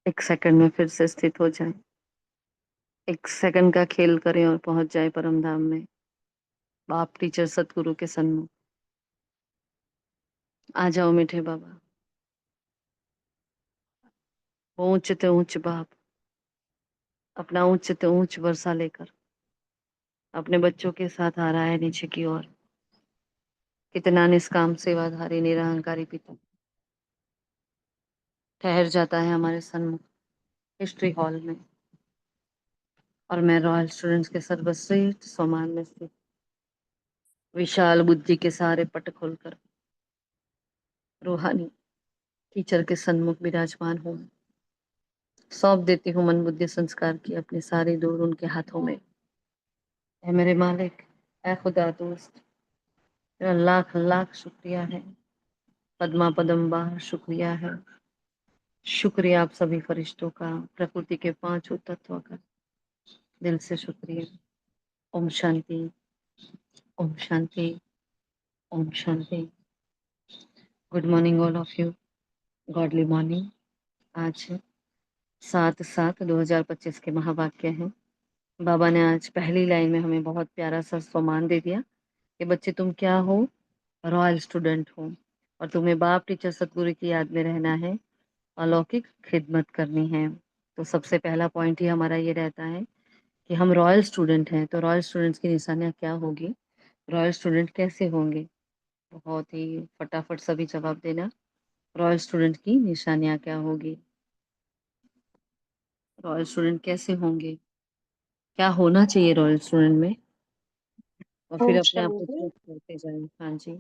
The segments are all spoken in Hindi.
एक सेकंड में फिर से स्थित हो जाए। एक सेकंड का खेल करें और पहुंच जाए परम धाम में, बाप टीचर सतगुरु के सन्मुख। आ जाओ मीठे बाबा। ऊंच ते ऊंच बाप अपना ऊंच ते ऊंच वर्षा लेकर अपने बच्चों के साथ आ रहा है नीचे की ओर। कितना निष्काम सेवाधारी निरहंकारी पिता ठहर जाता है हमारे सन्मुख हिस्ट्री हॉल में। और मैं रॉयल स्टूडेंट्स के सर्वश्रेष्ठ सम्मान में स्थित विशाल बुद्धि के सारे पट खोलकर रूहानी टीचर के सन्मुख विराजमान हूँ। सौंप देती हूँ मन बुद्धि संस्कार की अपनी सारी दूर उनके हाथों में। ऐ मेरे मालिक, ऐ खुदा दोस्त, तेरा लाख लाख शुक्रिया है। पद्मा पदम्बार शुक्रिया है। शुक्रिया आप सभी फरिश्तों का, प्रकृति के पांचों तत्वों का दिल से शुक्रिया। ओम शांति, ओम शांति, ओम शांति। Good morning all of you. Godly morning. आज 7/7/2025 के महावाक्य हैं। बाबा ने आज पहली लाइन में हमें बहुत प्यारा सा सम्मान दे दिया कि बच्चे तुम क्या हो, रॉयल स्टूडेंट हो, और तुम्हें बाप टीचर सतगुरु की याद में रहना है, अलौकिक खिदमत करनी है। तो सबसे पहला पॉइंट ही हमारा ये रहता है कि हम रॉयल स्टूडेंट हैं, तो रॉयल स्टूडेंट्स की निशानियाँ क्या होगी, रॉयल स्टूडेंट कैसे होंगे। बहुत ही फटाफट सभी जवाब देना। रॉयल स्टूडेंट की निशानियाँ क्या होगी, रॉयल स्टूडेंट कैसे होंगे, क्या होना चाहिए रॉयल स्टूडेंट में, और फिर ओम अपने आप को शांति। प्रूव करते जाएं। हाँ जी।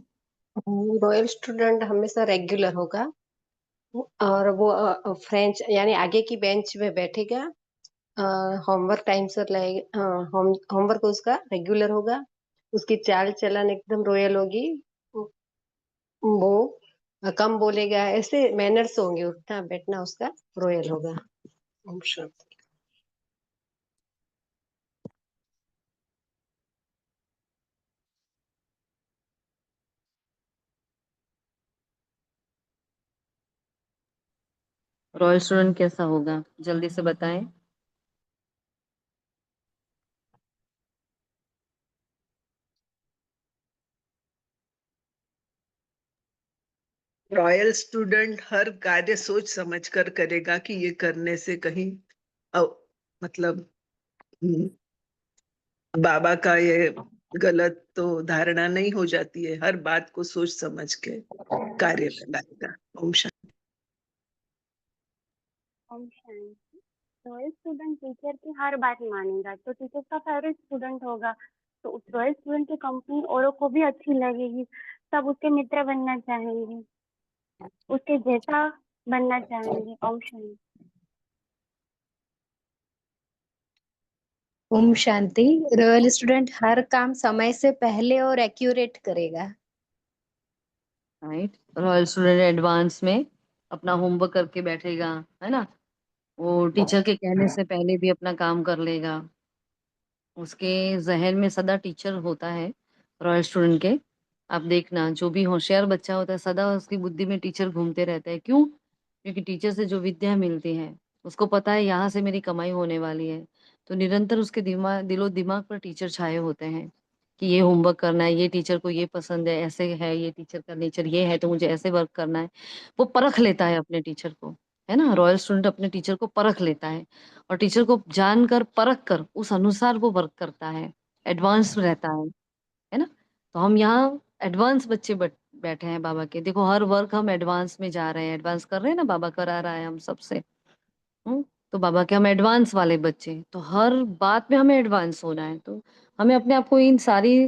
रॉयल स्टूडेंट हमेशा रेगुलर होगा और वो फ्रेंच यानी आगे की बेंच में बैठेगा। होमवर्क टाइम से लाएगा। होमवर्क उसका रेगुलर होगा। उसकी चाल चलन एकदम रॉयल होगी। वो कम बोलेगा, ऐसे मैनर्स होंगे, उठना बैठना उसका रॉयल होगा। ओम शांति। रॉयल स्टूडेंट कैसा होगा, जल्दी से बताएं। रॉयल स्टूडेंट हर कार्य सोच समझ कर करेगा कि ये करने से कहीं अ, मतलब बाबा का ये गलत तो धारणा नहीं हो जाती है। हर बात को सोच समझ के कार्य लगाएगा। ओम शांति। ओम शांति। रॉयल स्टूडेंट टीचर की हर बात मानेगा तो टीचर का फेवरेट स्टूडेंट होगा। तो उस रॉयल स्टूडेंट की कंपनी औरों को भी अच्छी लगेगी। सब उसके मित्र बनना चाहेंगे, उसके जैसा बनना चाहेंगे। ओम शांति। ओम शांति। रॉयल स्टूडेंट हर काम समय से पहले और एक्यूरेट करेगा। राइट। रॉयल स्टूडेंट एडवांस में अपना होमवर्क करके बैठेगा, है ना। वो टीचर के कहने से पहले भी अपना काम कर लेगा। उसके जहन में सदा टीचर होता है रॉयल स्टूडेंट के। आप देखना, जो भी होशियार बच्चा होता है सदा उसकी बुद्धि में टीचर घूमते रहता है। क्यों? क्योंकि टीचर से जो विद्या मिलती है उसको पता है यहाँ से मेरी कमाई होने वाली है। तो निरंतर उसके दिलो दिमाग पर टीचर छाए होते हैं कि ये होमवर्क करना है, ये टीचर को ये पसंद है, ऐसे है, ये टीचर का नेचर ये है, तो मुझे ऐसे वर्क करना है। वो परख लेता है अपने टीचर को, है ना। रॉयल स्टूडेंट अपने टीचर को परख लेता है और टीचर को जानकर परख कर उस अनुसार वो वर्क करता है, एडवांस रहता है ना। तो हम यहाँ एडवांस बच्चे बैठे हैं बाबा के। देखो हर वर्क हम एडवांस में जा रहे हैं, एडवांस कर रहे हैं ना, बाबा करा रहा है हम सबसे। हम्म। तो बाबा के हम एडवांस वाले बच्चे, तो हर बात में हमें एडवांस होना है। तो हमें अपने आप को इन सारी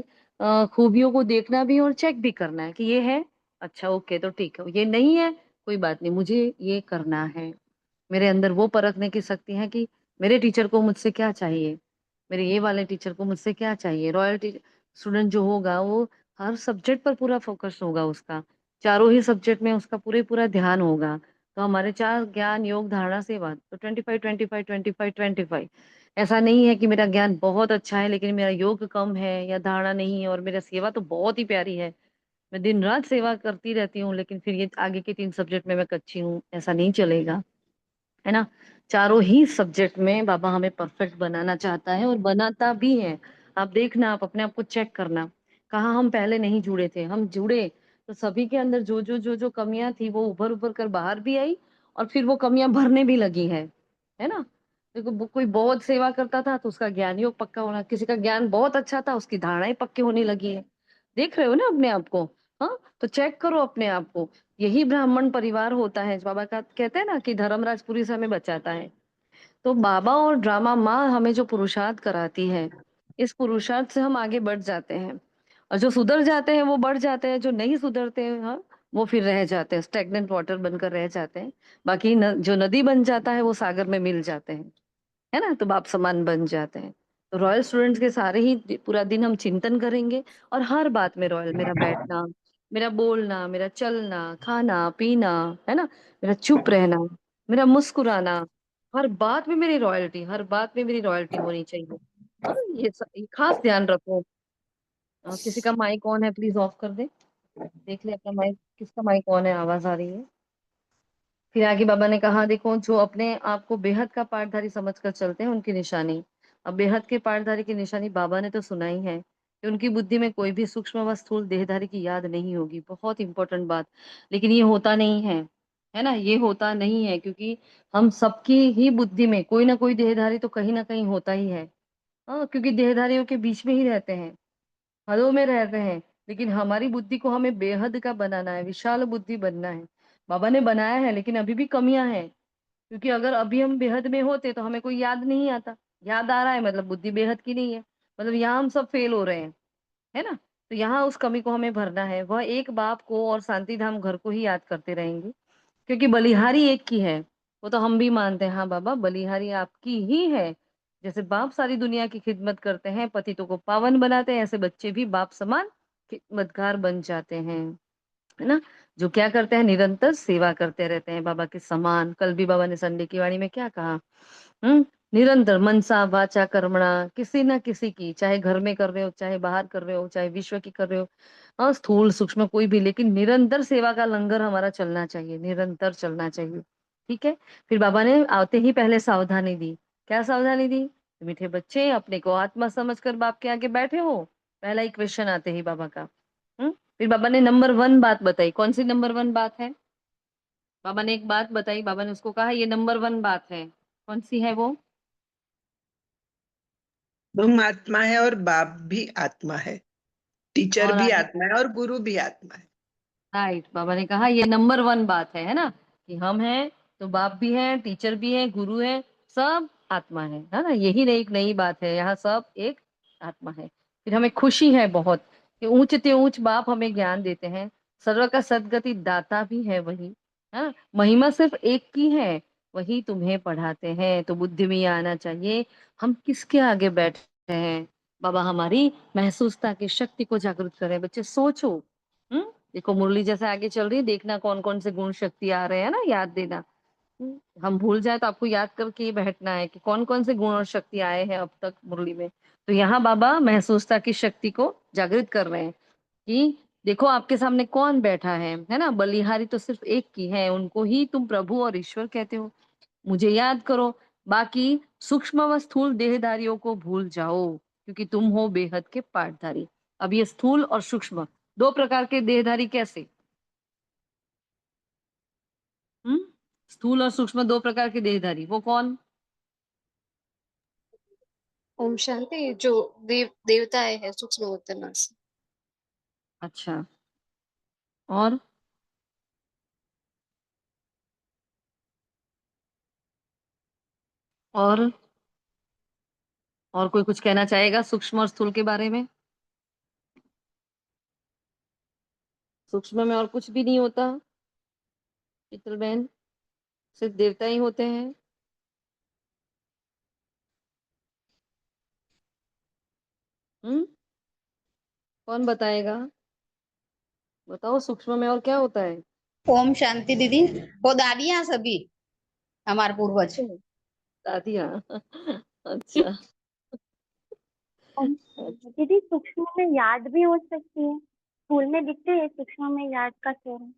खूबियों को देखना भी और चेक भी करना है कि ये है, अच्छा ओके तो ठीक है, ये नहीं है कोई बात नहीं, मुझे ये करना है। मेरे अंदर वो परखने की शक्ति है कि मेरे टीचर को मुझसे क्या चाहिए, मेरे ये वाले टीचर को मुझसे क्या चाहिए। रॉयल स्टूडेंट जो होगा वो हर सब्जेक्ट पर पूरा फोकस होगा उसका, चारों ही सब्जेक्ट में उसका पूरे पूरा ध्यान होगा। तो हमारे चार ज्ञान योग धारणा सेवा तो 25 25 25 25। ऐसा नहीं है कि मेरा ज्ञान बहुत अच्छा है लेकिन मेरा योग कम है या धारणा नहीं है, और मेरा सेवा तो बहुत ही प्यारी है, मैं दिन रात सेवा करती रहती हूँ, लेकिन फिर ये आगे के 3 सब्जेक्ट में मैं कच्ची हूँ, ऐसा नहीं चलेगा, है ना। चारों ही सब्जेक्ट में बाबा हमें परफेक्ट बनाना चाहता है और बनाता भी है। आप देखना, आप अपने आप को चेक करना, कहाँ हम पहले नहीं जुड़े थे, हम जुड़े तो सभी के अंदर जो कमियां थी वो उभर उभर कर बाहर भी आई, और फिर वो कमियां भरने भी लगी है ना। देखो कोई बहुत सेवा करता था तो उसका ज्ञान योग पक्का होना, किसी का ज्ञान बहुत अच्छा था उसकी धारणाएं पक्की होने लगी है। देख रहे हो ना अपने आप को। हाँ, तो चेक करो अपने आप को। यही ब्राह्मण परिवार होता है। बाबा का कहते हैं ना कि धर्मराज पुरी से हमें बचाता है। तो बाबा और ड्रामा माँ हमें जो पुरुषार्थ कराती है, इस पुरुषार्थ से हम आगे बढ़ जाते हैं। और जो सुधर जाते हैं वो बढ़ जाते हैं, जो नहीं सुधरते हैं, हाँ, वो फिर रह जाते हैं, स्टेगनेंट वाटर बनकर रह जाते हैं। बाकी जो नदी बन जाता है वो सागर में मिल जाते हैं, है ना, तो बाप समान बन जाते हैं। तो रॉयल स्टूडेंट्स के सारे ही पूरा दिन हम चिंतन करेंगे, और हर बात में रॉयल, मेरा बैठना, मेरा बोलना, मेरा चलना, खाना पीना, है ना, मेरा चुप रहना, मेरा मुस्कुराना, हर बात में मेरी रॉयल्टी, हर बात में मेरी रॉयल्टी होनी चाहिए। हाँ, ये खास ध्यान रखो। किसी का माइक ऑन है, प्लीज ऑफ कर दे। देख ले अपना माइक, किसका माइक ऑन है, आवाज आ रही है। फिर आगे बाबा ने कहा, देखो जो अपने आप को बेहद का पाठधारी समझकर चलते हैं उनकी निशानी। अब बेहद के पाठधारी की निशानी बाबा ने तो सुनाई है कि उनकी बुद्धि में कोई भी सूक्ष्म व स्थूल देहधारी की याद नहीं होगी। बहुत इंपॉर्टेंट बात। लेकिन ये होता नहीं है ना, ये होता नहीं है, क्योंकि हम सबकी ही बुद्धि में कोई ना कोई देहधारी तो कहीं ना कहीं होता ही है। हाँ, क्योंकि देहधारियों के बीच में ही रहते हैं, हदों में रहते हैं। लेकिन हमारी बुद्धि को हमें बेहद का बनाना है, विशाल बुद्धि बनना है। बाबा ने बनाया है लेकिन अभी भी कमियां हैं, क्योंकि अगर अभी हम बेहद में होते तो हमें कोई याद नहीं आता। याद आ रहा है मतलब बुद्धि बेहद की नहीं है, मतलब यहाँ हम सब फेल हो रहे हैं, है ना। तो यहाँ उस कमी को हमें भरना है। वह एक बाप को और शांति धाम घर को ही याद करते रहेंगे, क्योंकि बलिहारी एक की है। वो तो हम भी मानते हैं, हाँ बाबा बलिहारी आपकी ही है। जैसे बाप सारी दुनिया की खिदमत करते हैं, पतितों को पावन बनाते हैं, ऐसे बच्चे भी बाप समान खिदमतगार बन जाते हैं, है ना। जो क्या करते हैं, निरंतर सेवा करते रहते हैं बाबा के समान। कल भी बाबा ने संडे की वाणी में क्या कहा, हम्म, निरंतर मनसा वाचा कर्मणा, किसी ना किसी की, चाहे घर में कर रहे हो, चाहे बाहर कर रहे हो, चाहे विश्व की कर रहे हो, हाँ, स्थूल सूक्ष्म कोई भी, लेकिन निरंतर सेवा का लंगर हमारा चलना चाहिए, निरंतर चलना चाहिए। ठीक है। फिर बाबा ने आते ही पहले सावधानी दी। क्या सावधानी दी? मीठे बच्चे, अपने को आत्मा समझकर बाप के आगे बैठे हो। पहला ही क्वेश्चन आते ही बाबा का। फिर बाबा ने नंबर वन बात बताई। कौन सी नंबर वन बात है? बाबा ने एक बात बताई, बाबा ने उसको कहा ये नंबर वन बात है। कौन सी है वो? तुम आत्मा है और बाप भी आत्मा है, टीचर और भी आगे, आत्मा है और गुरु भी आत्मा है। राइट, बाबा ने कहा ये नंबर वन बात है ना, कि हम हैं तो बाप भी है, टीचर भी है, गुरु है, सब आत्मा है ना। यही नहीं एक नई बात है, यहाँ सब एक आत्मा है। फिर हमें खुशी है बहुत कि ऊंच ते ऊंच बाप हमें ज्ञान देते हैं। सर्व का सदगति दाता भी है वही, हाँ, महिमा सिर्फ एक की है, वही तुम्हें पढ़ाते हैं। तो बुद्धि में ये आना चाहिए, हम किसके आगे बैठे हैं। बाबा हमारी महसूसता की शक्ति को जागृत करें। बच्चे सोचो, हम्म, देखो मुरली जैसे आगे चल रही है, देखना कौन कौन से गुण शक्ति आ रहे हैं ना, याद देना। हम भूल जाए तो आपको याद करके ही बैठना है कि कौन कौन से गुण और शक्ति आए हैं अब तक मुरली में। तो यहाँ बाबा महसूसता की शक्ति को जागृत कर रहे हैं कि देखो आपके सामने कौन बैठा है ना। बलिहारी तो सिर्फ एक की है, उनको ही तुम प्रभु और ईश्वर कहते हो। मुझे याद करो, बाकी सूक्ष्म व स्थूल देहधारियों को भूल जाओ, क्योंकि तुम हो बेहद के पाठधारी। अब ये स्थूल और सूक्ष्म दो प्रकार के देहधारी कैसे? हम्म, स्थूल और सूक्ष्म दो प्रकार के देहधारी, वो कौन? ओम शांति जो देवताएं है सूक्ष्म उतना से। अच्छा, और और और कोई कुछ कहना चाहेगा सूक्ष्म और स्थूल के बारे में? सूक्ष्म में और कुछ भी नहीं होता शीतल बहन, सिर्फ देवता ही होते हैं। हम्म, कौन बताएगा? बताओ सूक्ष्म में और क्या होता है? ओम शांति दीदी। वो दादियाँ सभी हमारे पूर्वज। अच्छा, दादियाँ। अच्छा, और अच्छा। दीदी सूक्ष्म में याद भी हो सकती है, स्कूल में दिखते हैं सूक्ष्म में याद का स्वरूप।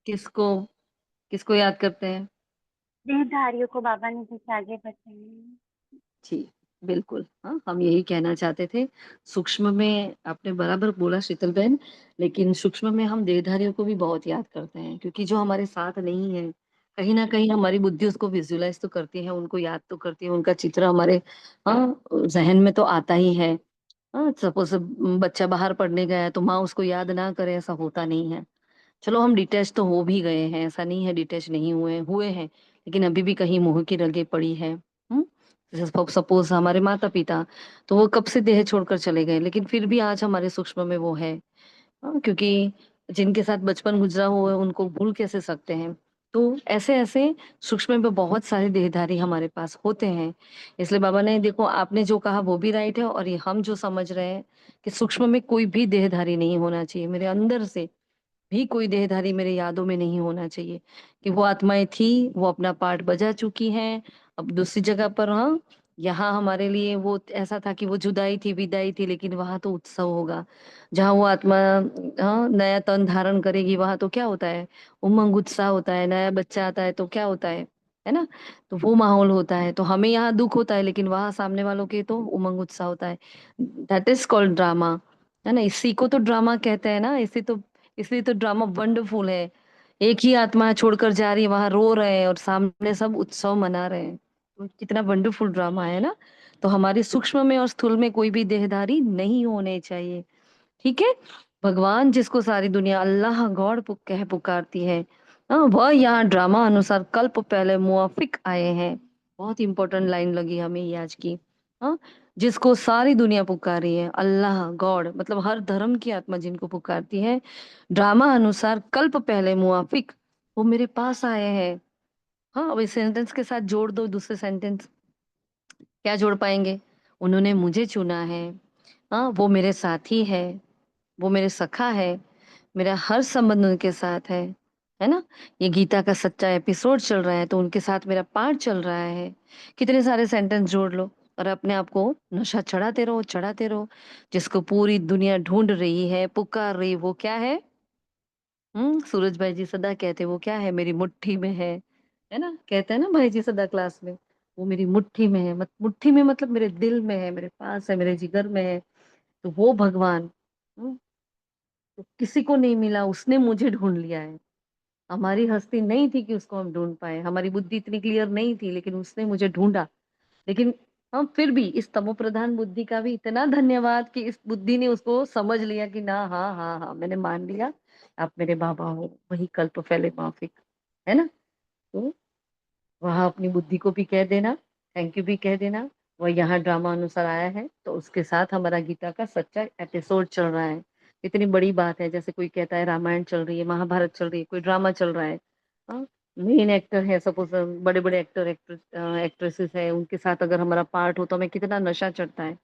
किसको? किसको याद करते हैं? देहधारियों को बाबा ने जैसे आगे बताया। जी, बिल्कुल। हाँ, हम यही कहना चाहते थे। सूक्ष्म में आपने बराबर बोला शीतल बहन, लेकिन सूक्ष्म में हम देहधारियों को भी बहुत याद करते हैं क्योंकि जो हमारे साथ नहीं है, कहीं न कहीं हमारी बुद्धि उसको विज़ुअलाइज़ तो करती है, उनको याद तो करती है, उनका चित्र हमारे ज़हन में तो आता ही है। सपोज़ बच्चा बाहर पढ़ने गया है, तो माँ उसको याद ना करे ऐसा होता नहीं है। चलो हम डिटैच तो हो भी गए हैं, ऐसा नहीं है डिटैच नहीं हुए हैं, लेकिन अभी भी कहीं मोह की रगें पड़ी हैं। हुँ? जैसे सपोज़ हमारे माता-पिता, तो वो कब से देह छोड़कर चले गए, लेकिन फिर भी आज हमारे सूक्ष्म में वो है। क्योंकि जिनके साथ बचपन गुज़रा हुआ है, उनको भूल कैसे सकते हैं। तो ऐसे-ऐसे सूक्ष्म में बहुत सारे देहधारी हमारे पास होते हैं। इसलिए बाबा ने देखो आपने जो कहा वो भी राइट है और ये हम जो समझ रहे हैं कि सूक्ष्म में कोई भी देहधारी नहीं होना चाहिए। मेरे अंदर से भी कोई देहधारी मेरे यादों में नहीं होना चाहिए कि वो आत्माएँ थी, वो अपना पार्ट बजा चुकी हैं, अब दूसरी जगह पर यहाँ हमारे लिए वो ऐसा था कि वो जुदाई थी, विदाई थी, लेकिन वहाँ तो उत्सव होगा। जहाँ वो आत्मा नया तन धारण करेगी, वहाँ तो क्या होता है, उमंग उत्साह होता है, नया बच्चा आता है तो क्या होता है ना? तो वो माहौल होता है, तो हमें यहाँ दुःख होता है, लेकिन वहाँ सामने वालों के तो उमंग उत्साह होता है। दैट इज़ कॉल्ड ड्रामा, है ना? इसी को तो ड्रामा कहते हैं ना, इसलिए तो ड्रामा वंडरफुल है। एक ही आत्मा छोड़कर जा रही है, वहाँ रो रहे हैं और सामने सब उत्सव मना रहे हैं। तो कितना वंडरफुल ड्रामा है ना? तो हमारी सूक्ष्म में और स्थूल में कोई भी देहधारी नहीं होने चाहिए, ठीक है? भगवान जिसको सारी दुनिया अल्लाह गॉड कह पुकारती है, वह यहाँ ड्रामा अनुसार कल्प पहले मुवाफिक आए हैं। बहुत इंपॉर्टेंट लाइन लगी हमें ये आज की। हाँ, जिसको सारी दुनिया पुकारी है, अल्लाह गॉड मतलब हर धर्म की आत्मा जिनको पुकारती है, ड्रामा अनुसार कल्प पहले मुवाफिक वो मेरे पास आए हैं। हाँ, अब इस सेंटेंस के साथ जोड़ दो दूसरे सेंटेंस, क्या जोड़ पाएंगे? उन्होंने मुझे चुना है, वो मेरे साथी है, वो मेरे सखा है, मेरा हर संबंध उनके साथ है ना? ये गीता का सच्चा एपिसोड चल रहा है तो उनके साथ मेरा पाठ चल रहा है। कितने सारे सेंटेंस जोड़ लो और अपने आप को नशा चढ़ाते रहो। जिसको पूरी दुनिया ढूँढ रही है, पुकार रही वो क्या है? सूरज भाई जी सदा कहते वो क्या है? मेरी मुट्ठी में है ना? कहते हैं ना भाई जी सदा क्लास में, वो मेरी मुट्ठी में है मुट्ठी में मतलब मेरे दिल में है, मेरे पास है, मेरे जिगर में है। तो वो भगवान हुँ, तो किसी को नहीं मिला, उसने मुझे ढूँढ लिया है। हमारी हस्ती नहीं थी कि उसको हम ढूँढ पाएँ, हमारी बुद्धि इतनी क्लियर नहीं थी लेकिन उसने मुझे ढूँढा। लेकिन हम फिर भी इस तमोप्रधान बुद्धि का भी इतना धन्यवाद कि इस बुद्धि ने उसको समझ लिया कि ना हाँ, हाँ, हाँ, मैंने मान लिया, आप मेरे बाबा हो, वही कल्प फैले माफिक, है ना? तो वहाँ अपनी बुद्धि को भी कह देना, थैंक यू भी कह देना, वह यहाँ ड्रामा अनुसार आया है, तो उसके साथ हमारा गीता का सच्चा एपिसोड चल रहा है। इतनी बड़ी बात है, जैसे कोई कहता है रामायण चल रही है, महाभारत चल रही है, कोई ड्रामा चल रहा है। हाँ, मेन एक्टर है सपोज़ बड़े-बड़े एक्ट्रेसेस हैं, उनके साथ अगर हमारा पार्ट हो तो हमें कितना नशा चढ़ता है।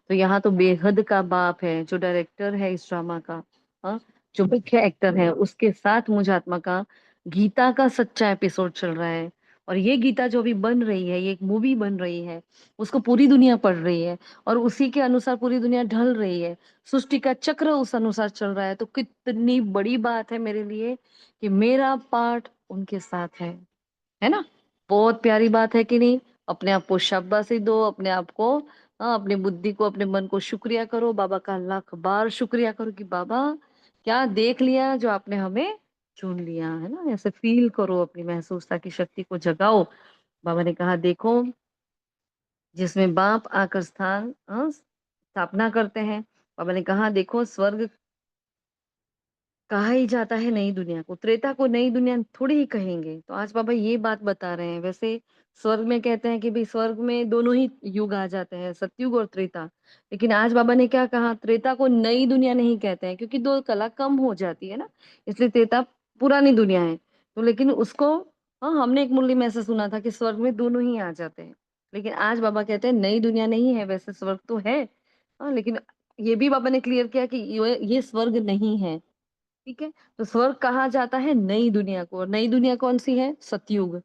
तो यहाँ तो बेहद का बाप है, जो डायरेक्टर है इस ड्रामा का, हाँ, जो मुख्य एक्टर है, उसके साथ मुझ आत्मा का गीता का सच्चा एपिसोड चल रहा है। और ये गीता जो अभी बन रही है, ये एक मूवी बन रही है, उसको पूरी दुनिया पढ़ रही है और उसी के अनुसार पूरी दुनिया ढल रही है। सृष्टि का चक्र उस अनुसार चल रहा है, तो कितनी बड़ी बात है मेरे लिए कि मेरा पार्ट उनके साथ है ना? बहुत प्यारी बात है कि नहीं? अपने आप को शाबाशी दो, अपने आप को अपनी बुद्धि को, अपने मन को शुक्रिया करो, बाबा का लाख बार शुक्रिया करो कि बाबा क्या देख लिया जो आपने हमें चुन लिया, है ना? ऐसे फ़ील करो अपनी महसूसता की शक्ति को जगाओ। बाबा ने कहा देखो जिसमें बाप आकर स्थापना करते हैं। बाबा ने कहा देखो स्वर्ग कहा ही जाता है नई दुनिया को, त्रेता को नई दुनिया थोड़ी ही कहेंगे। तो आज बाबा ये बात बता रहे हैं। वैसे स्वर्ग में कहते हैं कि भई स्वर्ग में दोनों ही युग आ जाते हैं, सतयुग और त्रेता। लेकिन आज बाबा ने क्या कहा त्रेता को नई दुनिया नहीं कहते हैं क्योंकि 2 कला कम हो जाती है ना, इसलिए त्रेता पुरानी दुनिया है। तो लेकिन उसको हमने एक मुरली में ऐसा सुना था कि स्वर्ग में दोनों ही आ जाते हैं। लेकिन आज बाबा कहते हैं नई दुनिया नहीं है, वैसे स्वर्ग तो है। लेकिन ये भी बाबा ने क्लियर किया कि ये स्वर्ग नहीं है। ठीक है? तो स्वर्ग कहा जाता है नई दुनिया को और नई दुनिया कौन-सी है? सतयुग।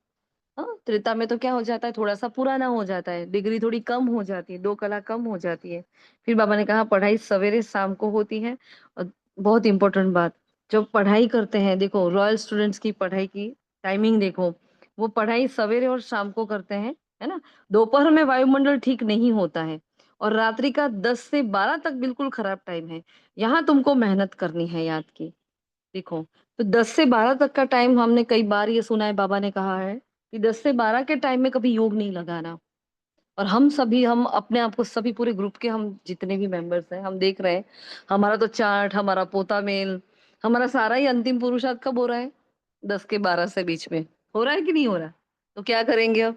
त्रेता में तो क्या हो जाता है थोड़ा-सा पुराना हो जाता है, डिग्री थोड़ी कम हो जाती है, 2 कला कम हो जाती है। फिर बाबा ने कहा पढ़ाई सवेरे शाम को होती है और बहुत इम्पोर्टेंट बात, जब पढ़ाई करते हैं देखो रॉयल स्टूडेंट्स की पढ़ाई की टाइमिंग देखो, वो पढ़ाई सवेरे और शाम को करते हैं, है ना? दोपहर में वायुमंडल ठीक नहीं होता है और रात्रि का 10 से 12 तक बिल्कुल खराब टाइम है। यहाँ तुमको मेहनत करनी है याद की। देखो, तो 10 से 12 तक का टाइम हमने कई बार ये सुना है, बाबा ने कहा है कि 10 से 12 के टाइम में कभी योग नहीं लगाना। और हम अपने आप को सभी पूरे ग्रुप के हम जितने भी मेंबर्स हैं, हम देख रहे हैं, हमारा तो चार्ट, हमारा पोता मेल, हमारा सारा ही अंतिम पुरुषार्थ कब हो रहा है? 10 के 12 से बीच में। हो रहा है कि नहीं हो रहा? तो क्या करेंगे अब?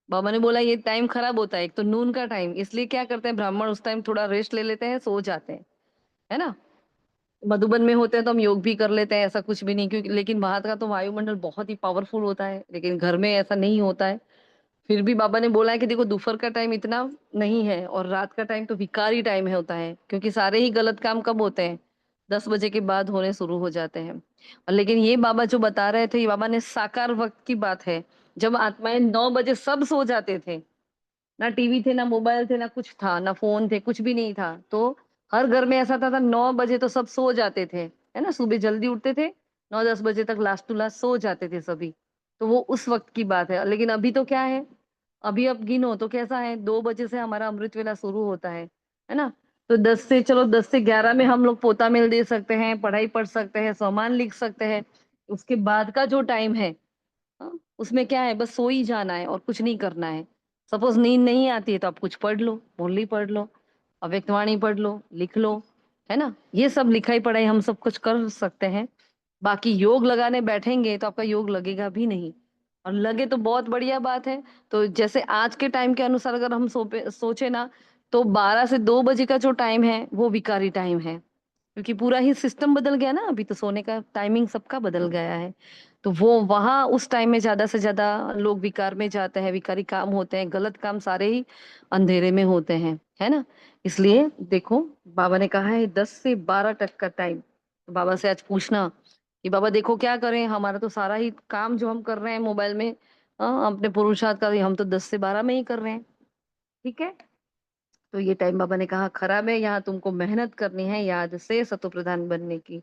बाबा ने बोला ये टाइम खराब होता है, एक तो नून का टाइम, इसलिए क्या करते हैं ब्राह्मण उस टाइम थोड़ा रेस्ट ले लेते हैं, सो जाते हैं, है ना? मधुबन में होते हैं तो हम योग भी कर लेते हैं, ऐसा कुछ भी नहीं, क्योंकि लेकिन वहां का तो वायुमंडल बहुत ही पावरफुल होता है, लेकिन घर में ऐसा नहीं होता है। फिर भी बाबा ने बोला है कि देखो दोपहर का टाइम इतना नहीं है और रात का टाइम तो विकारी टाइम है होता है, क्योंकि सारे ही गलत काम कब होते हैं? 10 बजे के बाद होने शुरू हो जाते हैं। और लेकिन ये बाबा जो बता रहे थे, ये बाबा ने साकार वक्त की बात है, जब आत्माएं 9 बजे सब सो जाते थे, ना टीवी थे, ना मोबाइल थे, ना कुछ था, ना फोन थे, कुछ भी नहीं था। तो हर घर में ऐसा था 9 बजे तो सब सो जाते थे, है ना? सुबह जल्दी उठते थे, 9-10 बजे तक लास्ट टू लास्ट सो जाते थे सभी। तो वो उस वक्त की बात है। लेकिन अभी तो क्या है? अभी अब गिनो तो कैसा है, 2 बजे से हमारा अमृत वेला शुरू होता है ना? तो 10 से 11 में हम लोग पोता मेल दे सकते हैं, पढ़ाई पढ़ सकते हैं, सामान लिख सकते हैं। उसके बाद का जो टाइम है, उसमें क्या है, बस सो ही जाना है और कुछ नहीं करना है। सपोज नींद नहीं आती है तो आप कुछ पढ़ लो, मुरली पढ़ लो, अव्यक्तवाणी पढ़ लो, लिख लो, है ना? ये सब लिखाई पढ़ाई हम सब कुछ कर सकते हैं। बाकी योग लगाने बैठेंगे तो आपका योग लगेगा भी नहीं, और लगे तो बहुत बढ़िया बात है। तो जैसे आज के टाइम के अनुसार अगर हम सोचे ना, तो 12 से 2 बजे का जो टाइम है वो विकारी टाइम है, क्योंकि पूरा ही सिस्टम बदल गया ना, अभी तो सोने का टाइमिंग सबका बदल गया है। तो वो वहां उस टाइम में ज्यादा से ज्यादा लोग विकार में जाते हैं, विकारी काम होते हैं, गलत काम सारे ही अंधेरे में होते हैं, है ना? इसलिए देखो, बाबा ने कहा है 10 से 12 तक का टाइम। तो बाबा से आज पूछना कि बाबा देखो क्या करें, हमारा तो सारा ही काम जो हम कर रहे हैं मोबाइल में, अपने पुरुषार्थ का, हम तो 10 से 12 में ही कर रहे हैं। ठीक है, तो ये टाइम बाबा ने कहा खराब है, यहाँ तुमको मेहनत करनी है याद से सतो प्रधान बनने की।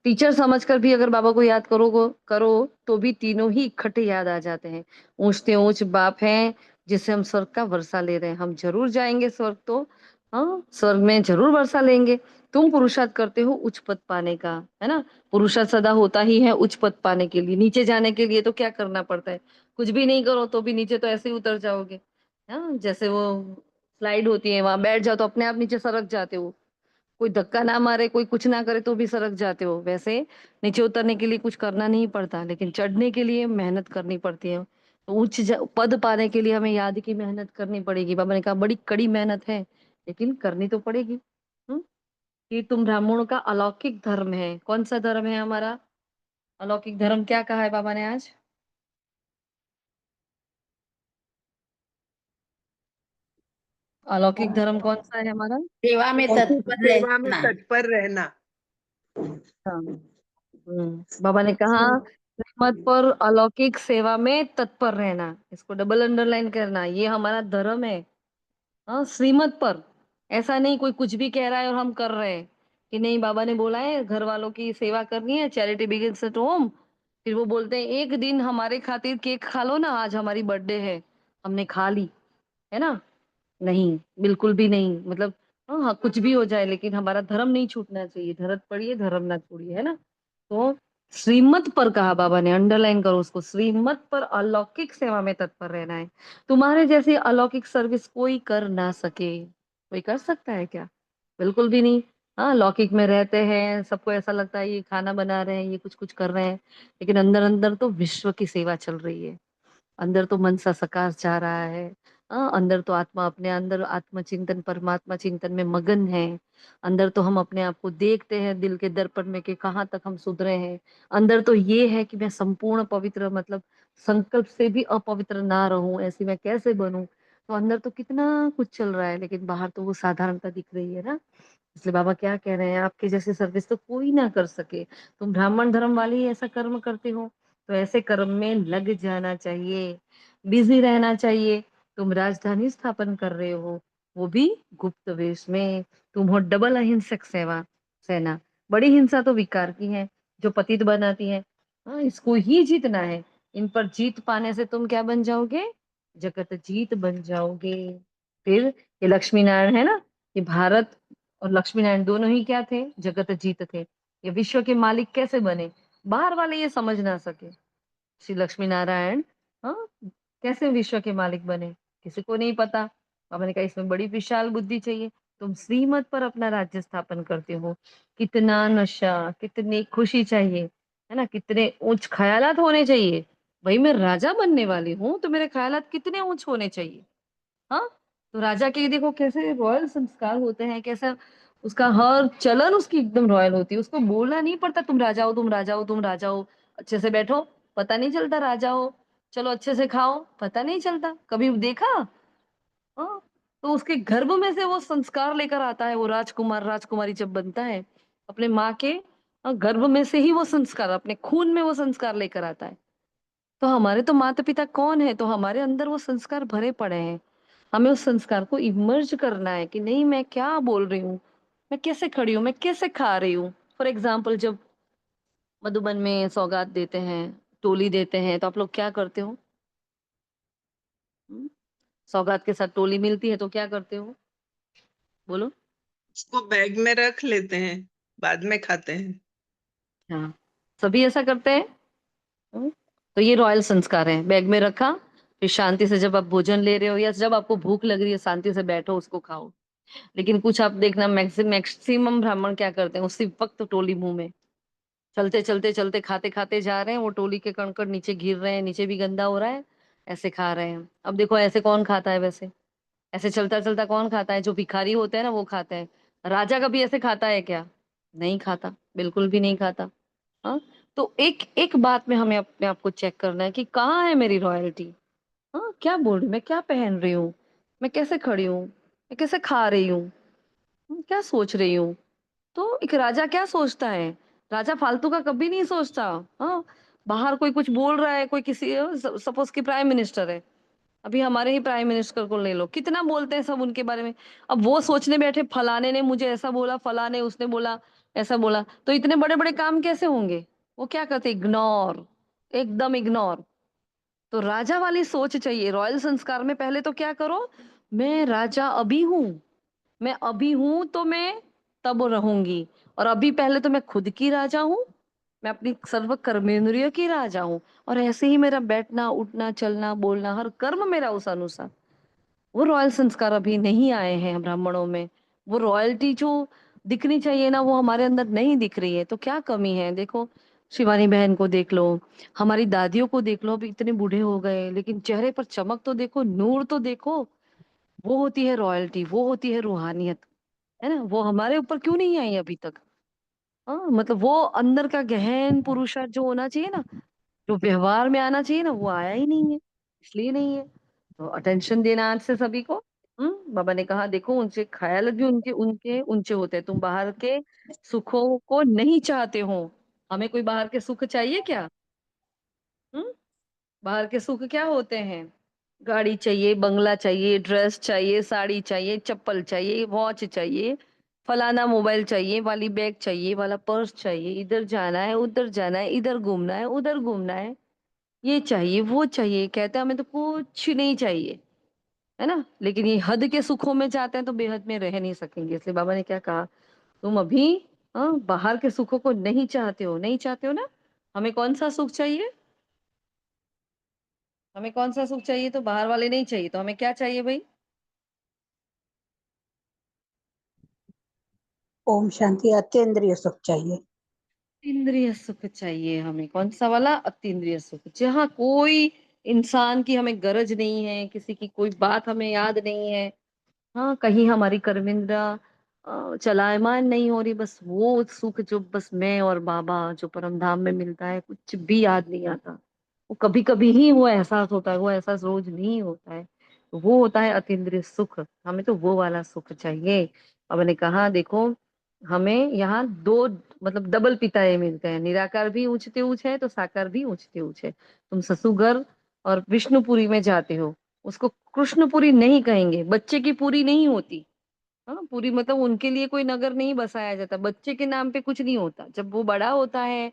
टीचर समझकर भी अगर बाबा को याद करो तो भी तीनों ही इकट्ठे याद आ जाते हैं। ऊंचते ऊंच बाप हैं जिससे हम स्वर्ग का वर्षा ले रहे हैं, हम जरूर जाएंगे स्वर्ग तो, हाँ स्वर्ग में जरूर वर्षा लेंगे। तुम पुरुषार्थ करते हो उच्च पद पाने का, है ना? पुरुषार्थ सदा होता ही है उच्च पद पाने के लिए। नीचे जाने के लिए तो क्या करना पड़ता है? कुछ भी नहीं करो तो भी नीचे तो ऐसे ही उतर जाओगे। हाँ, जैसे वो स्लाइड होती है, वहां बैठ जाओ तो अपने आप नीचे सरक जाते हो। कोई धक्का ना मारे, कोई कुछ ना करे तो भी सरक जाते हो। वैसे नीचे उतरने के लिए कुछ करना नहीं पड़ता, लेकिन चढ़ने के लिए मेहनत करनी पड़ती है। तो पद पाने के लिए हमें याद की मेहनत करनी पड़ेगी। बाबा ने कहा बड़ी कड़ी मेहनत है, लेकिन करनी तो पड़ेगी। हम्म कि तुम ब्राह्मणों का अलौकिक धर्म है। कौन सा धर्म है हमारा अलौकिक धर्म? क्या कहा है बाबा ने आज? अलौकिक धर्म कौन सा है हमारा? सेवा में तत्पर सेवा में रहना। तत्पर रहना। हाँ। बाबा ने कहा श्रीमत पर अलौकिक सेवा में तत्पर रहना, इसको डबल अंडरलाइन करना, ये हमारा धर्म है। हाँ, श्रीमत पर। ऐसा नहीं कोई कुछ भी कह रहा है और हम कर रहे हैं कि नहीं। बाबा ने बोला है घर वालों की सेवा करनी है, चैरिटी बिगिंस एट होम। फिर वो बोलते हैं एक दिन हमारे खातिर केक खा लो ना, आज हमारी बर्थडे है, हमने खा ली, है ना? नहीं, बिल्कुल भी नहीं। मतलब हाँ हाँ, कुछ भी हो जाए लेकिन हमारा धर्म नहीं छूटना चाहिए। धरत पड़िए धर्म ना छोड़िए, है ना? तो श्रीमत पर कहा बाबा ने, अंडरलाइन करो उसको, श्रीमत पर अलौकिक सेवा में तत्पर रहना है। तुम्हारे जैसी अलौकिक सर्विस कोई कर ना सके। कोई कर सकता है क्या? बिल्कुल भी नहीं। हाँ, लौकिक में रहते हैं, सबको ऐसा लगता है ये खाना बना रहे हैं, ये कुछ कुछ कर रहे हैं, लेकिन अंदर अंदर तो विश्व की सेवा चल रही है। अंदर तो मन सा सकार जा रहा है। अंदर तो आत्मा अपने अंदर आत्मचिंतन परमात्मा चिंतन में मगन है। अंदर तो हम अपने आप को देखते हैं दिल के दर्पण में कि कहाँ तक हम सुधरे हैं। अंदर तो ये है कि मैं संपूर्ण पवित्र, मतलब संकल्प से भी अपवित्र ना रहूं, ऐसी मैं कैसे बनूं। तो अंदर तो कितना कुछ चल रहा है, लेकिन बाहर तो वो साधारणता दिख रही है ना। इसलिए बाबा क्या कह रहे हैं, आपके जैसे सर्विस तो कोई ना कर सके। तुम ब्राह्मण धर्म वाले ही ऐसा कर्म करते हो, तो ऐसे कर्म में लग जाना चाहिए, बिजी रहना चाहिए। तुम राजधानी स्थापन कर रहे हो, वो भी गुप्त वेश में। तुम हो डबल अहिंसक सेना। बड़ी हिंसा तो विकार की है, जो पतित बनाती है। हाँ, इसको ही जीतना है। इन पर जीत पाने से तुम क्या बन जाओगे? जगत जीत बन जाओगे। फिर ये लक्ष्मी नारायण है ना, ये भारत और लक्ष्मी नारायण दोनों ही क्या थे? जगत जीत थे। ये विश्व के मालिक कैसे बने? बाहर वाले ये समझ ना सके। श्री लक्ष्मी नारायण हाँ कैसे विश्व के मालिक बने, किसी को नहीं पता। बाबा ने कहा इसमें बड़ी विशाल बुद्धि चाहिए। तुम श्रीमत पर अपना राज्य स्थापन करते हो, कितना नशा, कितनी खुशी चाहिए, है ना, कितने उच्च ख्यालात होने चाहिए। भाई मैं राजा बनने वाली हूँ तो मेरे ख्यालात कितने उच्च होने चाहिए। हाँ, तो राजा के देखो कैसे रॉयल संस्कार होते हैं, कैसा उसका हर चलन उसकी एकदम रॉयल होती है। उसको बोलना नहीं पड़ता तुम राजा हो, तुम राजा हो, तुम राजा हो। अच्छे से बैठो, पता नहीं चलता राजा हो। चलो अच्छे से खाओ, पता नहीं चलता। कभी देखा? हाँ, तो उसके गर्भ में से वो संस्कार लेकर आता है। वो राजकुमार राजकुमारी जब बनता है, अपने माँ के गर्भ में से ही वो संस्कार, अपने खून में वो संस्कार लेकर आता है। तो हमारे तो माता पिता कौन है? तो हमारे अंदर वो संस्कार भरे पड़े हैं। हमें उस संस्कार को इमर्ज करना है कि नहीं, मैं क्या बोल रही हूँ, मैं कैसे खड़ी हूँ, मैं कैसे खा रही हूँ। फॉर एग्जाम्पल, जब मधुबन में सौगात देते हैं, टोली देते हैं, तो आप लोग क्या करते हो? हम्म? सौगात के साथ टोली मिलती है तो क्या करते हो? बोलो। उसको बैग में रख लेते हैं, बाद में खाते हैं। हाँ, सभी ऐसा करते हैं। हम्म? तो ये रॉयल संस्कार है। बैग में रखा, फिर शांति से जब आप भोजन ले रहे हो या जब आपको भूख लग रही है, शांति से बैठो, उसको खाओ। लेकिन कुछ आप देखना, मैक्सिमम ब्राह्मण क्या करते हैं, उसी वक्त टोली मुंह में, चलते चलते चलते खाते खाते जा रहे हैं, वो टोली के कणकण नीचे गिर रहे हैं, नीचे भी गंदा हो रहा है, ऐसे खा रहे हैं। अब देखो ऐसे कौन खाता है वैसे? ऐसे चलता चलता कौन खाता है? जो भिखारी होते हैं ना वो खाते हैं। राजा कभी ऐसे खाता है क्या? नहीं खाता, बिल्कुल भी नहीं खाता। हाँ, तो एक एक बात में हमें अपने आप को चेक करना है कि कहाँ है मेरी रॉयल्टी। हाँ, क्या बोल रही हूँ मैं, क्या पहन रही हूँ, मैं कैसे खड़ी हूँ, मैं कैसे खा रही हूँ, क्या सोच रही हूँ। तो एक राजा क्या सोचता है? राजा फालतू का कभी नहीं सोचता। हाँ, बाहर कोई कुछ बोल रहा है, कोई किसी, सपोज कि प्राइम मिनिस्टर है, अभी हमारे ही प्राइम मिनिस्टर को ले लो, कितना बोलते हैं सब उनके बारे में। अब वो सोचने बैठे फलाने ने मुझे ऐसा बोला, फलाने उसने बोला, ऐसा बोला, तो इतने बड़े बड़े काम कैसे होंगे? वो क्या करते? इग्नोर, एकदम इग्नोर। तो राजा वाली सोच चाहिए रॉयल संस्कार में। पहले तो क्या करो, मैं राजा अभी हूं, मैं अभी हूं तो मैं तब रहूंगी। और अभी पहले तो मैं खुद की राजा हूँ, मैं अपनी सर्व कर्मेंद्रियों की राजा हूँ। और ऐसे ही मेरा बैठना उठना चलना बोलना हर कर्म मेरा उस अनुसार। वो रॉयल संस्कार अभी नहीं आए हैं ब्राह्मणों में। वो रॉयल्टी जो दिखनी चाहिए ना, वो हमारे अंदर नहीं दिख रही है। तो क्या कमी है? देखो, शिवानी बहन को देख लो, हमारी दादियों को देख लो, अभी इतने बूढ़े हो गए लेकिन चेहरे पर चमक तो देखो, नूर तो देखो। वो होती है रॉयल्टी, वो होती है रूहानियत, है ना। वो हमारे ऊपर क्यों नहीं आई अभी तक? हाँ, मतलब वो अंदर का गहन पुरुषार्थ जो होना चाहिए ना, जो व्यवहार में आना चाहिए ना, वो आया ही नहीं है। इसलिए नहीं है। तो अटेंशन देना आज से सभी को। बाबा ने कहा देखो, उनसे ख्याल भी उनके उनके ऊंचे होते हैं। तुम बाहर के सुखों को नहीं चाहते हो। हमें कोई बाहर के सुख चाहिए क्या? हम्म बाहर के सुख क्या होते हैं? गाड़ी चाहिए, बंगला चाहिए, ड्रेस चाहिए, साड़ी चाहिए, चप्पल चाहिए, वॉच चाहिए, फलाना मोबाइल चाहिए, वाली बैग चाहिए, वाला पर्स चाहिए, इधर जाना है, उधर जाना है, इधर घूमना है, उधर घूमना है, ये चाहिए, वो चाहिए। कहते हैं हमें तो कुछ नहीं चाहिए, है ना। लेकिन ये हद के सुखों में जाते हैं तो बेहद में रह नहीं सकेंगे। इसलिए बाबा ने क्या कहा, तुम अभी बाहर के सुखों को नहीं चाहते हो, नहीं चाहते हो ना। हमें कौन सा सुख चाहिए? हमें कौन सा सुख चाहिए? तो बाहर वाले नहीं चाहिए, तो हमें क्या चाहिए भाई? ओम शांति। अत्यंद्रिय सुख चाहिए। इंद्रिय सुख चाहिए हमें। कौन सा वाला? अतीन्द्रिय सुख, जहाँ कोई इंसान की हमें गरज नहीं है, किसी की कोई बात हमें याद नहीं है। हाँ, कहीं हमारी कर्मेंद्रा चलायमान नहीं हो रही। बस वो सुख जो बस मैं और बाबा जो परम धाम में मिलता है, कुछ भी याद नहीं आता। वो कभी कभी ही वो एहसास होता है, वो एहसास रोज नहीं होता है। तो वो होता है अतीन्द्रिय सुख। हमें तो वो वाला सुख चाहिए। अब मैंने कहा देखो, हमें यहाँ दो, मतलब डबल पिताए मिलते हैं। निराकार भी ऊंचते ऊंच है तो साकार भी ऊंचते ऊंच है। तुम ससुगर और विष्णुपुरी में जाते हो, उसको कृष्णपुरी नहीं कहेंगे। बच्चे की पूरी नहीं होती। हाँ, पूरी मतलब उनके लिए कोई नगर नहीं बसाया जाता, बच्चे के नाम पे कुछ नहीं होता। जब वो बड़ा होता है,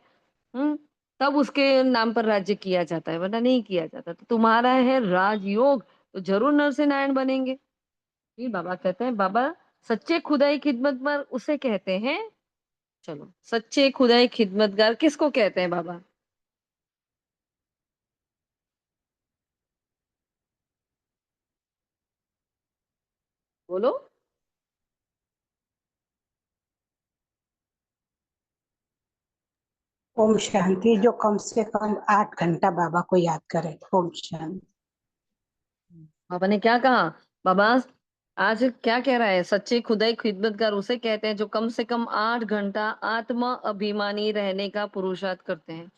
हम्म तब उसके नाम पर राज्य किया जाता है, वरना नहीं किया जाता। तो तुम्हारा है राजयोग, तो जरूर नरसेनारायण बनेंगे। फिर बाबा कहते हैं, बाबा सच्चे खुदाई खिदमतगार उसे कहते हैं। चलो, सच्चे खुदाई खिदमतगार किसको कहते हैं बाबा? बोलो। ओम शांति। जो कम से कम 8 घंटा बाबा को याद करे। ओम शांति। बाबा ने क्या कहा? बाबा आज क्या कह रहा है? सच्चे खुदाई खिदमतगार उसे कहते हैं जो कम से कम 8 घंटा आत्मा अभिमानी रहने का पुरुषार्थ करते हैं।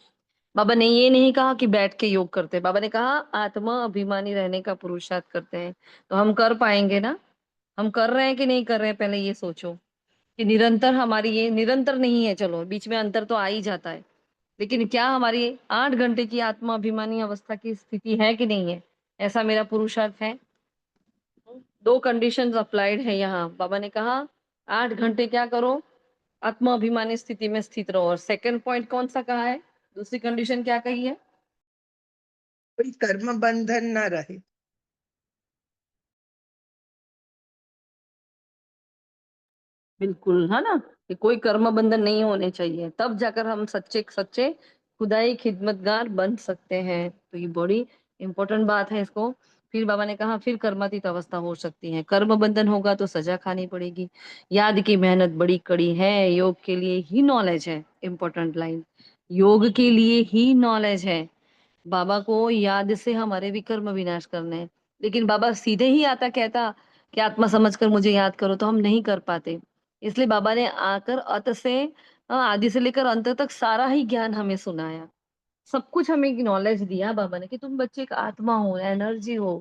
बाबा ने ये नहीं कहा कि बैठ के योग करते हैं, बाबा ने कहा आत्मा अभिमानी रहने का पुरुषार्थ करते हैं। तो हम कर पाएंगे ना? हम कर रहे हैं कि नहीं कर रहे हैं? पहले ये सोचो कि निरंतर हमारी, ये निरंतर नहीं है, चलो बीच में अंतर तो आ ही जाता है, लेकिन क्या हमारी 8 घंटे की आत्मा अभिमानी अवस्था की स्थिति है कि नहीं है? ऐसा मेरा पुरुषार्थ है। दो कंडीशंस अप्लाइड है यहाँ। बाबा ने कहा 8 घंटे क्या करो? आत्मा अभिमानी स्थिति में स्थित रहो। और सेकंड पॉइंट कौन सा कहा है? दूसरी कंडीशन क्या कही है? कोई कर्म बंधन ना रहे। बिल्कुल, है ना, कि कोई कर्म बंधन नहीं होने चाहिए, तब जाकर हम सच्चे सच्चे खुदाई खिदमतगार बन सकते हैं। तो ये बड़ी इंपॉर्टेंट बात है इसको। फिर बाबा ने कहा फिर कर्मातीत अवस्था हो सकती है, कर्म बंधन होगा तो सजा खानी पड़ेगी। याद की मेहनत बड़ी कड़ी है, योग के लिए ही नॉलेज है। इंपॉर्टेंट लाइन, योग के लिए ही नॉलेज है। बाबा को याद से हमारे भी कर्म विनाश करने हैं, लेकिन बाबा सीधे ही आता कहता कि आत्मा समझकर मुझे याद करो, तो हम नहीं कर पाते। इसलिए बाबा ने आकर अत से आदि से लेकर अंत तक सारा ही ज्ञान हमें सुनाया। सब कुछ हमें नॉलेज दिया बाबा ने कि तुम बच्चे एक आत्मा हो, एनर्जी हो।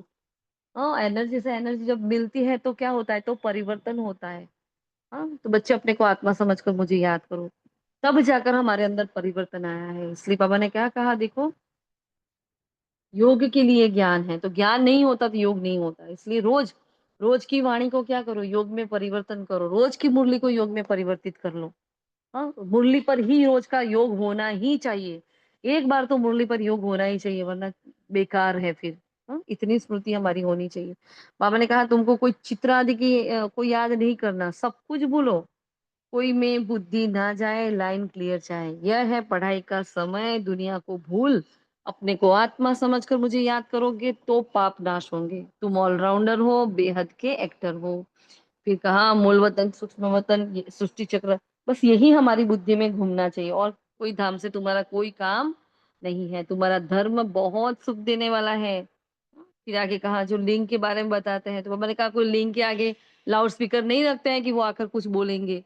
हाँ, एनर्जी से एनर्जी जब मिलती है तो क्या होता है? तो परिवर्तन होता है। हाँ, तो बच्चे अपने को आत्मा समझकर मुझे याद करो, तब जाकर हमारे अंदर परिवर्तन आया है। इसलिए बाबा ने क्या कहा देखो, योग के लिए ज्ञान है, तो ज्ञान नहीं होता तो योग नहीं होता। इसलिए रोज रोज की वाणी को क्या करो? योग में परिवर्तन करो। रोज की मुरली को योग में परिवर्तित कर लो। हाँ, मुरली पर ही रोज का योग होना ही चाहिए। एक बार तो मुरली पर योग होना ही चाहिए, वरना बेकार है फिर। हाँ, इतनी स्मृति हमारी होनी चाहिए। बाबा ने कहा तुमको कोई चित्र आदि की कोई याद नहीं करना, सब कुछ भूलो, कोई में बुद्धि ना जाए, लाइन क्लियर जाए। यह है पढ़ाई का समय, दुनिया को भूल अपने को आत्मा समझकर मुझे याद करोगे तो पाप नाश होंगे। तुम ऑलराउंडर हो, बेहद के एक्टर हो। फिर कहा मूल वतन सूक्ष्म वतन, सृष्टि चक्र, बस यही हमारी बुद्धि में घूमना चाहिए, और कोई धाम से तुम्हारा कोई काम नहीं है। तुम्हारा धर्म बहुत सुख देने वाला है। फिर आगे कहा जो लिंग के बारे में बताते हैं, तो मैंने कहा कोई लिंग के आगे लाउड स्पीकर नहीं रखते हैं कि वो आकर कुछ बोलेंगे।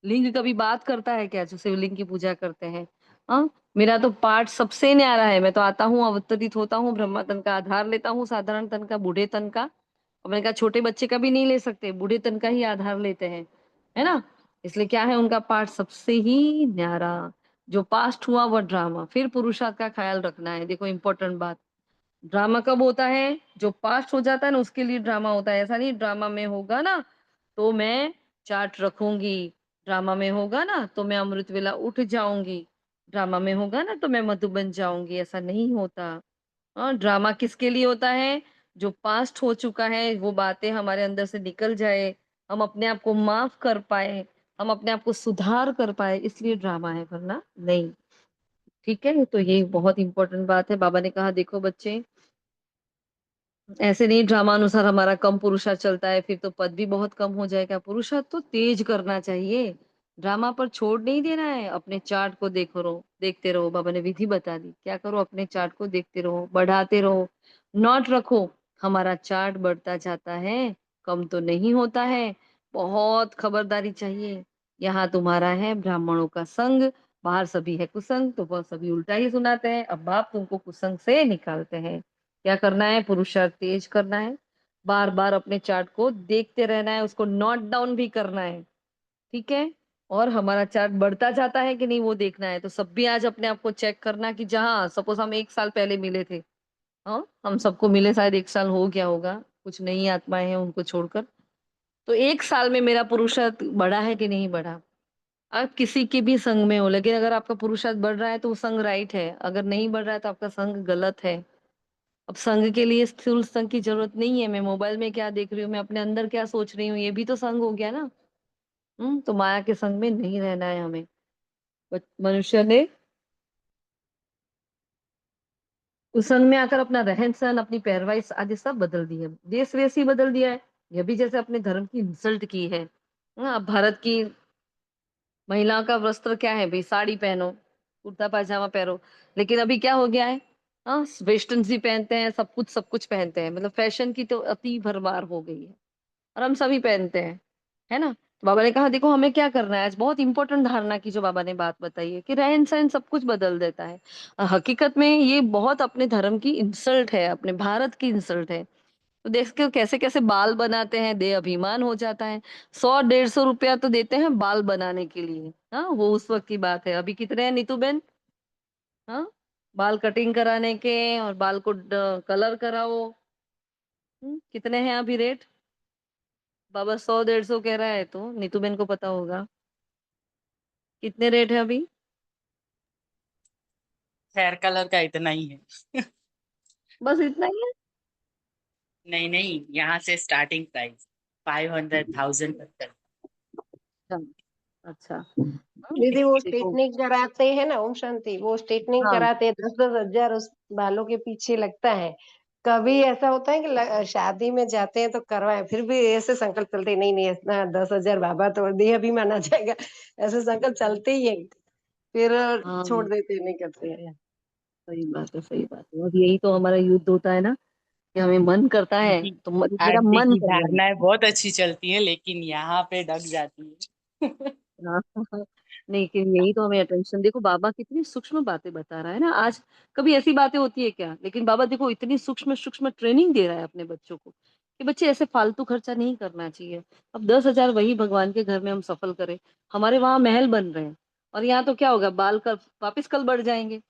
लिंग कभी बात करता है क्या जो शिवलिंग की पूजा करते हैं? हाँ, मेरा तो पाठ सबसे न्यारा है। मैं तो आता हूँ, अवतरित होता हूँ, ब्रह्मा तन का आधार लेता हूँ, साधारण तन का, बूढ़े तन का। और मैंने कहा छोटे बच्चे का भी नहीं ले सकते, बूढ़े तन का ही आधार लेते हैं, है ना। इसलिए क्या है, उनका पाठ सबसे ही न्यारा। जो पास्ट हुआ वह ड्रामा। फिर पुरुषार्थ का ख्याल रखना है। देखो इंपॉर्टेंट बात, ड्रामा कब होता है? जो पास्ट हो जाता है ना, उसके लिए ड्रामा होता है। ऐसा नहीं ड्रामा में होगा ना तो मैं चाट रखूंगी, ड्रामा में होगा ना तो मैं अमृत वेला उठ जाऊंगी, ड्रामा में होगा ना तो मैं मधु बन जाऊंगी। ऐसा नहीं होता। हाँ, ड्रामा किसके लिए होता है? जो पास्ट हो चुका है वो बातें हमारे अंदर से निकल जाए, हम अपने आप को माफ कर पाए, हम अपने आप को सुधार कर पाए, इसलिए ड्रामा है, वरना नहीं। ठीक है, तो ये बहुत इंपॉर्टेंट बात है। बाबा ने कहा देखो बच्चे, ऐसे नहीं ड्रामा अनुसार हमारा कम पुरुषार्थ चलता है, फिर तो पद भी बहुत कम हो जाएगा। पुरुषार्थ तो तेज करना चाहिए, ड्रामा पर छोड़ नहीं देना है। अपने चार्ट को देखो रहो, देखते रहो। बाबा ने विधि बता दी, क्या करो? अपने चार्ट को देखते रहो, बढ़ाते रहो, नोट रखो। हमारा चार्ट बढ़ता जाता है, कम तो नहीं होता है। बहुत खबरदारी चाहिए। यहाँ तुम्हारा है ब्राह्मणों का संग, बाहर सभी है कुसंग, तो वह सभी उल्टा ही सुनाते हैं। अब बाप तुमको कुसंग से निकालते हैं। क्या करना है? पुरुषार्थ तेज करना है, बार बार अपने चार्ट को देखते रहना है, उसको नोट डाउन भी करना है। ठीक है, और हमारा चार्ट बढ़ता जाता है कि नहीं वो देखना है। तो सब भी आज अपने आप को चेक करना कि जहाँ सपोज हम 1 साल पहले मिले थे, हाँ हम सबको मिले शायद 1 साल हो गया होगा, कुछ नई आत्माएं हैं उनको छोड़कर, तो 1 साल में मेरा पुरुषार्थ बढ़ा है कि नहीं बढ़ा? आप किसी के भी संग में हो, लेकिन अगर आपका पुरुषार्थ बढ़ रहा है तो वो संग राइट है, अगर नहीं बढ़ रहा है तो आपका संग गलत है। अब संग के लिए स्थूल संग की जरूरत नहीं है, मैं मोबाइल में क्या देख रही हूँ, मैं अपने अंदर क्या सोच रही हूँ, ये भी तो संग हो गया ना। तो माया के संग में नहीं रहना है हमें। मनुष्य ने उस संग में आकर अपना रहन सहन, अपनी पैरवाई आदि सब बदल दी है, देश वेश ही बदल दिया है। यह भी जैसे अपने धर्म की इंसल्ट की है। अब भारत की महिला का वस्त्र क्या है भाई, साड़ी पहनो, कुर्ता पायजामा पहनो। लेकिन अभी क्या हो गया है, हाँ वेस्टर्न सी पहनते हैं, सब कुछ पहनते हैं, मतलब फैशन की तो अति भरमार हो गई है, और हम सभी पहनते हैं, है ना। तो बाबा ने कहा देखो हमें क्या करना है, आज बहुत इंपॉर्टेंट धारणा की जो बाबा ने बात बताई है कि रहन सहन सब कुछ बदल देता है। और हकीकत में ये बहुत अपने धर्म की इंसल्ट है, अपने भारत की इंसल्ट है। तो देखते हो कैसे कैसे बाल बनाते हैं, दे अभिमान हो जाता है। 100-150 रुपया तो देते हैं बाल बनाने के लिए, हाँ वो उस वक्त की बात है। अभी कितने हैं नीतू बेन? हाँ, बाल कटिंग कराने के और बाल को कलर कराओ, कितने हैं अभी रेट? बाबा 100-150 कह रहा है, तो नीतू बेन को पता होगा कितने रेट है अभी। हेयर कलर का इतना ही है। बस इतना ही है? नहीं नहीं, यहाँ से स्टार्टिंग प्राइस 500,000 तक है। अच्छा अच्छा। दीदी वो देखो, स्ट्रेटनिंग कराते हैं ना, ओम शांति, वो स्ट्रेटनिंग हाँ कराते हैं, 10-10 हजार उस बालों के पीछे लगता है। कभी ऐसा होता है कि शादी में जाते हैं तो करवाए, फिर भी ऐसे संकल्प चलते हैं, नहीं नहीं इतना 10 हजार बाबा तो देह भी माना जाएगा, ऐसे संकल्प चलते ही है। फिर छोड़ हाँ देते हैं, नहीं करते हैं। सही बात है, सही बात है। और यही तो हमारा युद्ध होता है ना, कि हमें मन करता है आंटी तो मेरा आंटी मन की कर रहा है। धारणाएं बहुत अच्छी चलती हैं, लेकिन यहाँ पे डग जाती है। हाँ, नहीं लेकिन यही तो हमें अटेंशन, देखो बाबा कितनी सूक्ष्म बातें बता रहा है ना आज। कभी ऐसी बातें होती है क्या? लेकिन बाबा देखो इतनी सूक्ष्म सूक्ष्म ट्रेनिंग दे रहा है अपने बच्चों को, कि बच्चे ऐसे फालतू खर्चा नहीं करना चाहिए। अब 10 हजार वही भगवान के घर में हम सफल करें, हमारे वहां महल बन रहे हैं, और यहाँ तो क्या होगा, बाल का वापिस कल बढ़ जाएंगे,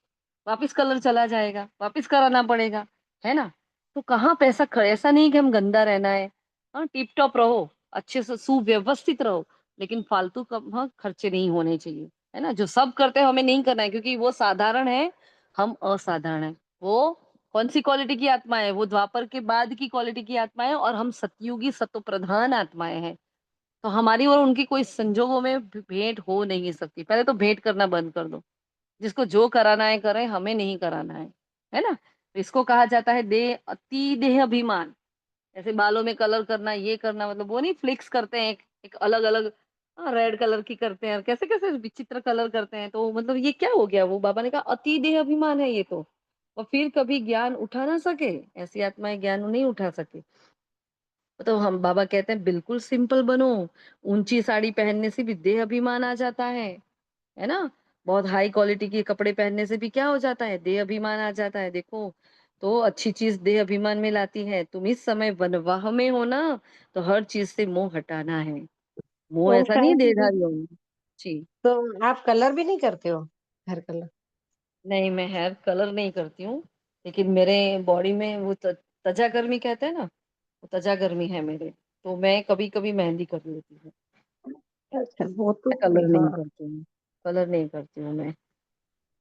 वापिस कलर चला जाएगा, वापिस कराना पड़ेगा, है ना। तो कहाँ पैसा ऐसा नहीं कि हम गंदा रहना है, हाँ टिप टॉप रहो, अच्छे से सुव्यवस्थित रहो, लेकिन फालतू का हाँ खर्चे नहीं होने चाहिए, है ना। जो सब करते हैं हमें नहीं करना है, क्योंकि वो साधारण है, हम असाधारण है। वो कौन सी क्वालिटी की आत्मा है? वो द्वापर के बाद की क्वालिटी की आत्मा है, और हम सतयुगी सत्व प्रधान आत्माएं हैं। तो हमारी और उनकी कोई संजोगों में भेंट हो नहीं सकती। पहले तो भेंट करना बंद कर दो, जिसको जो कराना है करें, हमें नहीं कराना है ना। तो इसको कहा जाता है देह, अति देह अभिमान। ऐसे बालों में कलर करना, ये करना, मतलब वो नहीं फ्लिक्स करते हैं एक अलग अलग, रेड कलर की करते हैं, और कैसे कैसे विचित्र कलर करते हैं। तो मतलब ये क्या हो गया? वो बाबा ने कहा अति देह अभिमान है ये तो, और फिर कभी ज्ञान उठा ना सके, ऐसी आत्माएं ज्ञान नहीं उठा सके। तो हम बाबा कहते हैं बिल्कुल सिंपल बनो, ऊंची साड़ी पहनने से भी देह अभिमान आ जाता है ना। बहुत हाई क्वालिटी के कपड़े पहनने से भी क्या हो जाता है, देह अभिमान आ जाता है। देखो, तो अच्छी चीज देह अभिमान में लाती है। तुम इस समय वनवाह में हो ना, तो हर चीज से मोह हटाना है। मोह ओम ऐसा नहीं है शांति देहधारी दीदी, होना। जी। तो आप कलर भी नहीं करते हो, हेयर कलर? नहीं, मैं हेयर कलर नहीं करती हूँ, लेकिन मेरे बॉडी में वो तजा गर्मी कहते हैं ना, वो तजा गर्मी है मेरे, तो मैं कभी कभी मेहंदी कर लेती हूँ। अच्छा, वो तो मैं कलर नहीं हाँ। करती हूँ, कलर नहीं करती हूँ मैं।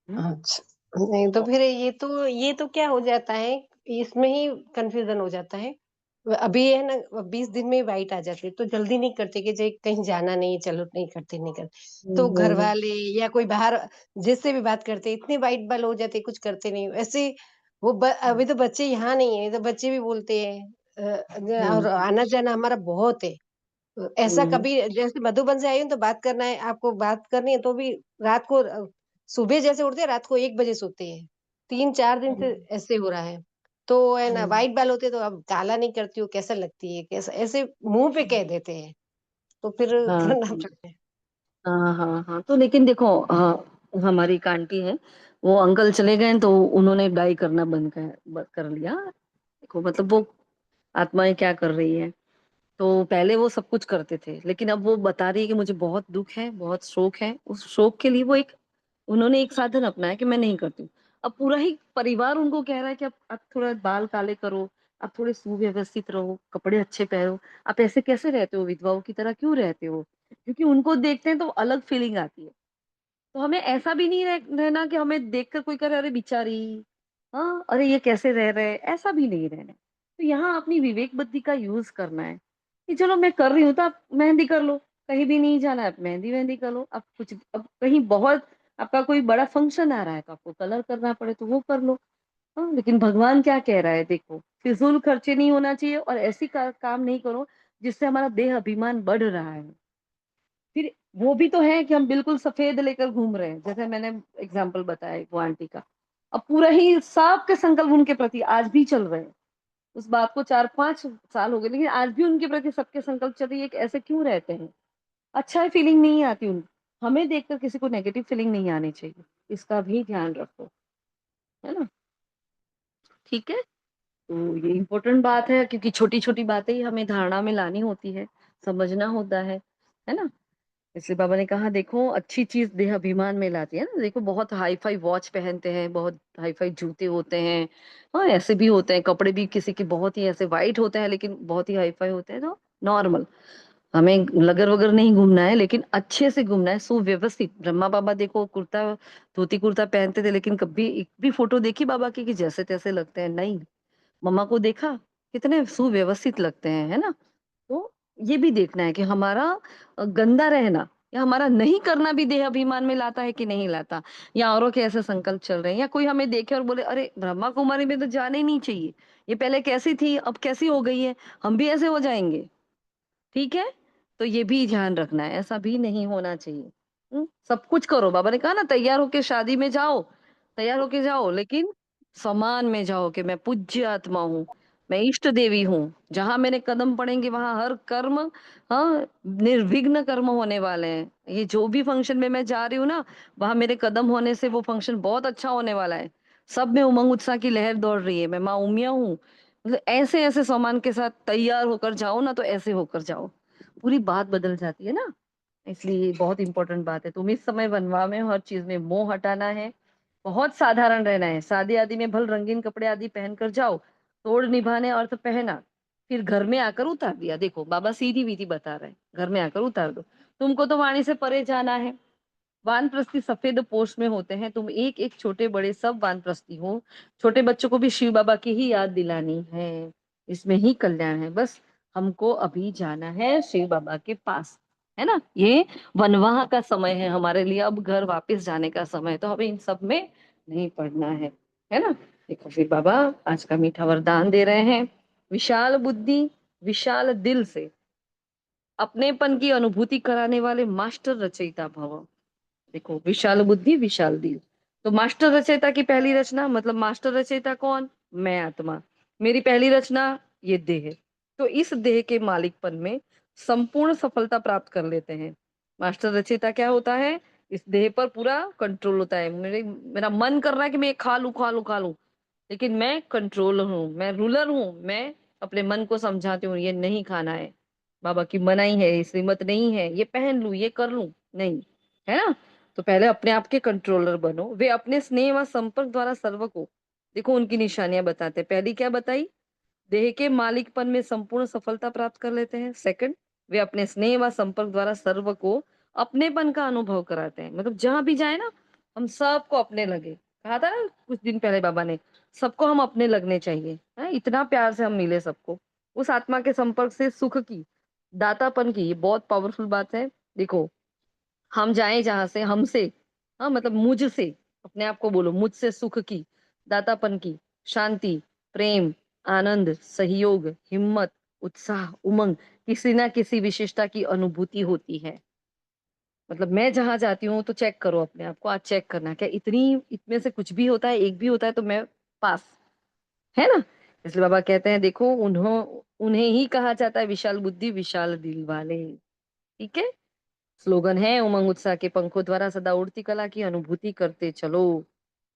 हम्म? अच्छा, नहीं तो फिर ये तो क्या हो जाता है, इसमें ही कंफ्यूजन हो जाता है। अभी है ना, 20 दिन में वाइट आ जाती है, तो जल्दी नहीं करते कि जे कहीं जाना नहीं, चलो नहीं करते, नहीं करते। तो घर हम्म। वाले या कोई बाहर जिससे भी बात करते, इतने वाइट बाल हो जाते, कुछ करते नहीं ऐसे। अभी तो बच्चे यहाँ नहीं है, तो बच्चे भी बोलते हैं। और हम्म। आना जाना हमारा बहुत है। ऐसा हम्म। कभी जैसे मधुबन से आई हूँ तो बात करना है, आपको बात करनी है तो भी रात को सुबह जैसे उठते हैं रात को 1 बजे सोते हैं। 3-4 दिन से हम्म। ऐसे हो रहा है। तो है ना, हम्म। व्हाइट बाल होते तो अब काला नहीं करती हूँ, कैसा लगती है, कैसा ऐसे मुंह पे कह देते हैं, तो फिर हाँ करना पड़ता है। हाँ हाँ हाँ। तो लेकिन देखो, हाँ हमारी एक आंटी है, वो अंकल चले गए तो उन्होंने डाई करना बंद कर लिया। देखो मतलब वो आत्माएं क्या कर रही है। तो पहले वो सब कुछ करते थे, लेकिन अब वो बता रही है कि मुझे बहुत दुख है, बहुत शोक है। उस शोक के लिए वो एक उन्होंने एक साधन अपनाया कि मैं नहीं करती हूँ। अब पूरा ही परिवार उनको कह रहा है कि आप थोड़ा बाल काले करो, आप थोड़े सुव्यवस्थित रहो, कपड़े अच्छे पहनो। आप ऐसे कैसे रहते हो, विधवाओं की तरह क्यों रहते हो? क्योंकि उनको देखते हैं तो अलग फीलिंग आती है। तो हमें ऐसा भी नहीं रहना कि हमें देखकर कोई करे अरे बेचारी, हाँ, अरे ये कैसे रह रहे हैं, ऐसा भी नहीं रहना है। तो यहाँ अपनी विवेक बुद्धि का यूज़ करना है, कि चलो मैं कर रही हूँ तो आप मेहंदी कर लो, कहीं भी नहीं जाना है आप मेहंदी-वेहंदी कर लो। अब कहीं बहुत आपका कोई बड़ा फंक्शन आ रहा है तो आपको कलर करना पड़े तो वो कर लो। हाँ, लेकिन भगवान क्या कह रहा है देखो, फिज़ूल खर्चे नहीं होना चाहिए और ऐसी का काम नहीं करो जिससे हमारा देह अभिमान बढ़ रहा है। फिर वो भी तो है कि हम बिल्कुल सफ़ेद लेकर घूम रहे हैं, जैसे मैंने एग्ज़ाम्पल बताया एक वो आंटी का। अब पूरा ही सबके संकल्प उनके प्रति आज भी चल रहे हैं। उस बात को 4-5 साल हो गए, लेकिन आज भी उनके प्रति सबके संकल्प चल रही है कि ऐसे क्यों रहते हैं? अच्छा फीलिंग नहीं आती उन हमें देखकर किसी को नेगेटिव फीलिंग नहीं आनी चाहिए, इसका भी ध्यान रखो, है ना? ठीक है? तो ये इम्पोर्टेंट बात है क्योंकि छोटी-छोटी बातें ही हमें धारणा में लानी होती है, समझना होता है ना? इसलिए बाबा ने कहा देखो अच्छी चीज़ देह अभिमान में लाती है ना, देखो बहुत हाई-फाई वॉच पहनते हैं, बहुत हाई-फाई जूते होते हैं, हाँ, ऐसे भी होते हैं, कपड़े भी किसी के बहुत ही ऐसे व्हाइट होते हैं लेकिन बहुत ही हाई-फाई होते हैं, तो नॉर्मल। हमें लगर-वगर नहीं घूमना है लेकिन अच्छे से घूमना है, सुव्यवस्थित। ब्रह्मा बाबा देखो कुर्ता धोती-कुर्ता पहनते थे लेकिन कभी एक भी फ़ोटो देखी बाबा की कि जैसे-तैसे लगते हैं? नहीं। मम्मा को देखा, कितने सुव्यवस्थित लगते हैं, है ना? तो ये भी देखना है कि हमारा गंदा रहना या हमारा नहीं करना भी देह अभिमान में लाता है कि नहीं लाता, या औरों के ऐसे संकल्प चल रहे हैं, या कोई हमें देखे और बोले अरे ब्रह्मा कुमारी में तो जाना ही नहीं चाहिए, ये पहले कैसी थी अब कैसी हो गई है, हम भी ऐसे हो जाएंगे। ठीक है? तो ये भी ध्यान रखना है, ऐसा भी नहीं होना चाहिए। सब कुछ करो, बाबा ने कहा ना तैयार होके शादी में जाओ, तैयार होके जाओ लेकिन सम्मान में जाओ कि मैं पूज्य आत्मा हूँ, मैं इष्ट देवी हूँ। जहाँ मेरे कदम पड़ेंगे वहाँ हर कर्म, हाँ, निर्विघ्न कर्म होने वाले हैं। ये जो भी फंक्शन में मैं जा रही हूँ ना, वहाँ मेरे कदम होने से वो फंक्शन बहुत अच्छा होने वाला है। सब में उमंग उत्साह की लहर दौड़ रही है, मैं माँ उमिया हूँ। मतलब ऐसे-ऐसे सामान के साथ तैयार होकर जाओ ना तो ऐसे होकर जाओ। पूरी बात बदल जाती है ना? इसलिए ये बहुत इम्पोर्टेंट बात है। तुम इस समय बनवा में हो, हर चीज़ में मोह हटाना है, बहुत साधारण रहना है। शादी आदि में भले रंगीन कपड़े आदि पहनकर जाओ, तोड़ निभाने अर्थ पहना, फिर घर में आकर उतार दिया। देखो बाबा सीधी-वीधी बता रहे हैं, घर में आकर उतार दो। तुमको तो वाणी से परे जाना है। वानप्रस्थी सफेद पोष में होते हैं, तुम एक-एक छोटे-बड़े सब वानप्रस्थी हो। छोटे बच्चों को भी शिव बाबा की ही याद दिलानी है, इसमें ही कल्याण है। बस हमको अभी जाना है शिव बाबा के पास, है ना? ये वनवाह का समय है हमारे लिए, अब घर वापस जाने का समय है, तो हमें इन सब में नहीं पड़ना है ना? देखो फिर बाबा आज का मीठा वरदान दे रहे हैं, विशाल बुद्धि, विशाल दिल से अपनेपन की अनुभूति कराने वाले मास्टर रचयिता भव। देखो विशाल बुद्धि विशाल दिल, तो मास्टर रचयिता की पहली रचना मतलब मास्टर रचयिता कौन? मैं आत्मा। मेरी पहली रचना ये देह, तो इस देह के मालिकपन में संपूर्ण सफलता प्राप्त कर लेते हैं। मास्टर रचयिता क्या होता है? इस देह पर पूरा कंट्रोल होता है। मेरा मन कर रहा है कि मैं ये खा लूं खा लूं खा लूं, लेकिन मैं कंट्रोल हूँ, मैं रूलर हूँ, मैं अपने मन को समझाती हूँ ये नहीं खाना है, बाबा की मनाही है, ये श्रीमत नहीं है, ये पहन लूं ये कर लूं, नहीं, है ना? तो पहले अपने आप के कंट्रोलर बनो। वे अपने स्नेह व संपर्क द्वारा सर्व को, देखो उनकी निशानियां बताते हैं। पहली क्या बताई? देह के मालिकपन में संपूर्ण सफलता प्राप्त कर लेते हैं। सेकंड, वे अपने स्नेह व संपर्क द्वारा सर्व को अपनेपन का अनुभव कराते हैं, मतलब जहां भी जाए ना हम सबको अपने लगे। कहा था ना कुछ दिन पहले बाबा ने, सबको हम अपने लगने चाहिए, है इतना प्यार से हम मिले सबको। उस आत्मा के संपर्क से सुख की, दातापन की, ये बहुत पावरफुल बात है। देखो हम जाएं जहां से हमसे, हाँ मतलब मुझसे, अपने आप को बोलो मुझसे सुख की, दातापन की, शांति, प्रेम, आनंद, सहयोग, हिम्मत, उत्साह, उमंग, किसी ना किसी विशेषता की अनुभूति होती है। मतलब मैं जहां जाती हूँ तो चेक करो अपने आप को, आज चेक करना क्या इतनी इतने से कुछ भी होता है, एक भी होता है तो मैं पास, है ना? इसलिए बाबा कहते हैं देखो उन्हें ही कहा जाता है विशाल बुद्धि विशाल दिल वाले। ठीक है? स्लोगन है उमंग उत्साह के पंखों द्वारा सदा उड़ती कला की अनुभूति करते चलो।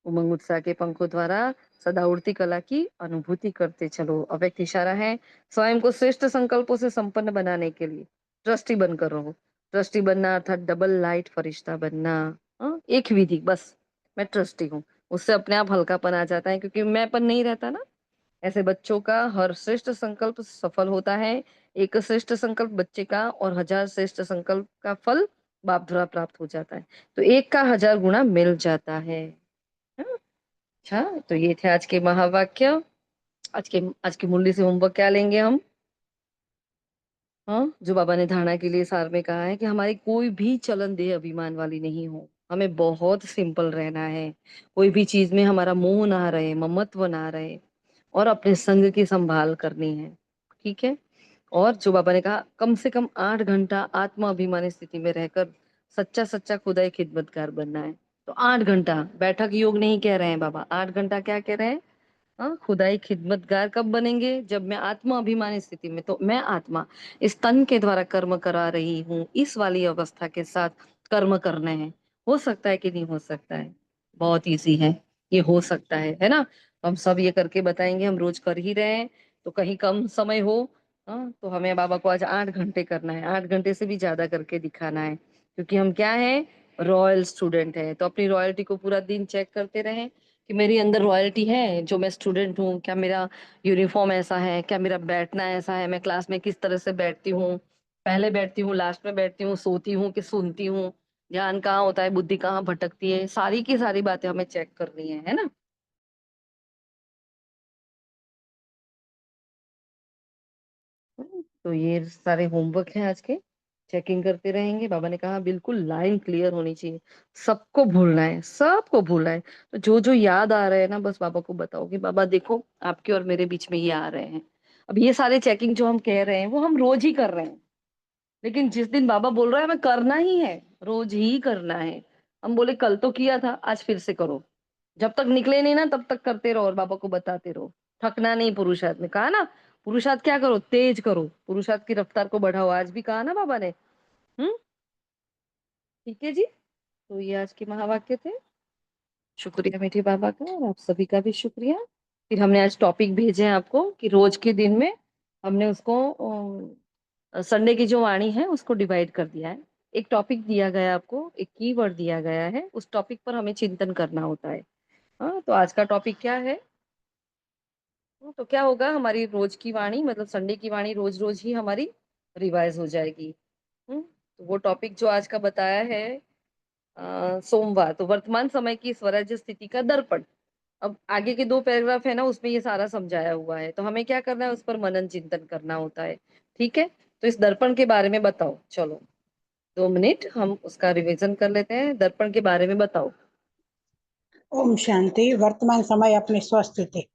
उमंग उत्साह के पंखों द्वारा सदा उड़ती कला की अनुभूति करते चलो। अव्यक्त इशारा है स्वयं को श्रेष्ठ संकल्पों से संपन्न बनाने के लिए ट्रस्टी बनकर रहो। ट्रस्टी बनना अर्थात डबल लाइट फरिश्ता बनना। एक विधि बस, मैं ट्रस्टी हूँ, उससे अपने आप हल्कापन आ जाता है क्योंकि मैंपन नहीं रहता ना। ऐसे बच्चों का हर श्रेष्ठ संकल्प सफल होता है। एक श्रेष्ठ संकल्प बच्चे का और 1000 श्रेष्ठ संकल्प का फल बाप द्वारा प्राप्त हो जाता है। तो एक का 1000 गुना मिल जाता है। हाँ, अच्छा, तो ये थे आज के महावाक्य। आज की मुरली से होमवर्क क्या लेंगे हम? हाँ, जो बाबा ने धारणा के लिए सार में कहा है कि हमारी कोई भी चलन देह अभिमान वाली नहीं हो, हमें बहुत सिंपल रहना है। कोई भी चीज में हमारा मोह ना रहे, ममत्व ना रहे, और अपने संग की संभाल करनी है। ठीक है। और जो बाबा ने कहा कम से कम 8 घंटा आत्म अभिमानी स्थिति में रहकर सच्चा सच्चा खुदाई खिदमतगार बनना है। तो 8 घंटा बैठक योग नहीं कह रहे हैं बाबा, 8 घंटा क्या कह रहे हैं? हाँ, खुदाई खिदमतगार कब बनेंगे? जब मैं आत्मा अभिमानी स्थिति में, तो मैं आत्मा इस तन के द्वारा कर्म करा रही हूँ, इस वाली अवस्था के साथ कर्म करने हैं। हो सकता है कि नहीं हो सकता है? बहुत इजी है, ये हो सकता है ना? तो हम सब ये करके बताएंगे, हम रोज कर ही रहे हैं। तो कहीं कम समय हो, हाँ, तो हमें बाबा को आज 8 घंटे करना है, 8 घंटे से भी ज्यादा करके दिखाना है, क्योंकि हम क्या है, रॉयल स्टूडेंट है। तो अपनी रॉयल्टी को पूरा दिन चेक करते रहें कि मेरी अंदर रॉयल्टी है, जो मैं स्टूडेंट हूँ, क्या मेरा यूनिफॉर्म ऐसा है, क्या मेरा बैठना ऐसा है, मैं क्लास में किस तरह से बैठती हूँ, पहले बैठती हूँ, लास्ट में बैठती हूँ, सोती हूँ कि सुनती हूँ, ध्यान कहाँ होता है, बुद्धि कहाँ भटकती है, सारी की सारी बातें हमें चेक करनी है ना? तो ये सारे होमवर्क हैं आज के, चेकिंग करते रहेंगे। बाबा ने कहा बिल्कुल लाइन क्लियर होनी चाहिए, सबको भूलना है, सबको भूलना है। तो जो जो याद आ रहे हैं ना, बस बाबा को बताओ कि बाबा देखो, आपके और मेरे बीच में ये आ रहे हैं। अब ये सारे चेकिंग जो हम कह रहे हैं वो हम रोज ही कर रहे हैं, लेकिन जिस दिन बाबा बोल रहा है हमें करना ही है, रोज ही करना है। हम बोले कल तो किया था, आज फिर से करो। जब तक निकले नहीं ना, तब तक करते रहो और बाबा को बताते रहो। थकना नहीं। पुरुषार्थ में कहा ना, पुरुषार्थ क्या करो, तेज करो, पुरुषार्थ की रफ्तार को बढ़ाओ, आज भी कहा ना बाबा ने। हम्म। ठीक है जी। तो ये आज के महावाक्य थे। शुक्रिया मीठे बाबा का, और आप सभी का भी शुक्रिया। फिर हमने आज टॉपिक भेजे हैं आपको कि रोज के दिन में हमने उसको संडे की जो वाणी है उसको डिवाइड कर दिया है। एक टॉपिक दिया गया है आपको, एक कीवर्ड दिया गया है, उस टॉपिक पर हमें चिंतन करना होता है। हाँ, तो आज का टॉपिक क्या है? तो क्या होगा, हमारी रोज की वाणी मतलब संडे की वाणी रोज रोज ही हमारी रिवाइज हो जाएगी। तो वो टॉपिक जो आज का बताया है, सोमवार, तो वर्तमान समय की स्वराज्य स्थिति का दर्पण। अब आगे के 2 पैराग्राफ है ना, उसमें ये सारा समझाया हुआ है, तो हमें क्या करना है, उस पर मनन चिंतन करना होता है। ठीक है। तो इस दर्पण के बारे में बताओ, चलो 2 मिनट हम उसका रिवीजन कर लेते हैं। दर्पण के बारे में बताओ। ओम शांति। वर्तमान समय अपनी स्वस्थिति।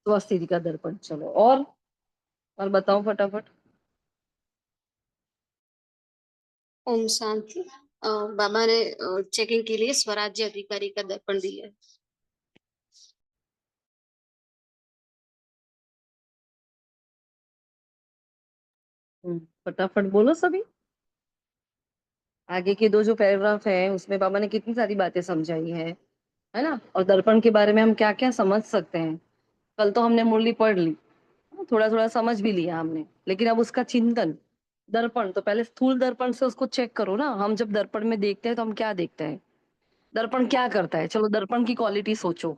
स्वस्थिति का दर्पण, चलो और बताओ फटाफट। ओम शांति। बाबा ने चेकिंग के लिए स्वराज्य अधिकारी का दर्पण दिया है। फटाफट बोलो सभी। आगे के 2 जो पैराग्राफ है उसमें बाबा ने कितनी सारी बातें समझाई है ना? और दर्पण के बारे में हम क्या क्या समझ सकते हैं। कल तो हमने मुरली पढ़ ली, थोड़ा थोड़ा समझ भी लिया हमने, लेकिन अब उसका चिंतन। दर्पण तो पहले स्थूल दर्पण से उसको चेक करो ना। हम जब दर्पण में देखते हैं तो हम क्या देखते हैं, दर्पण क्या करता है? चलो दर्पण की क्वालिटी सोचो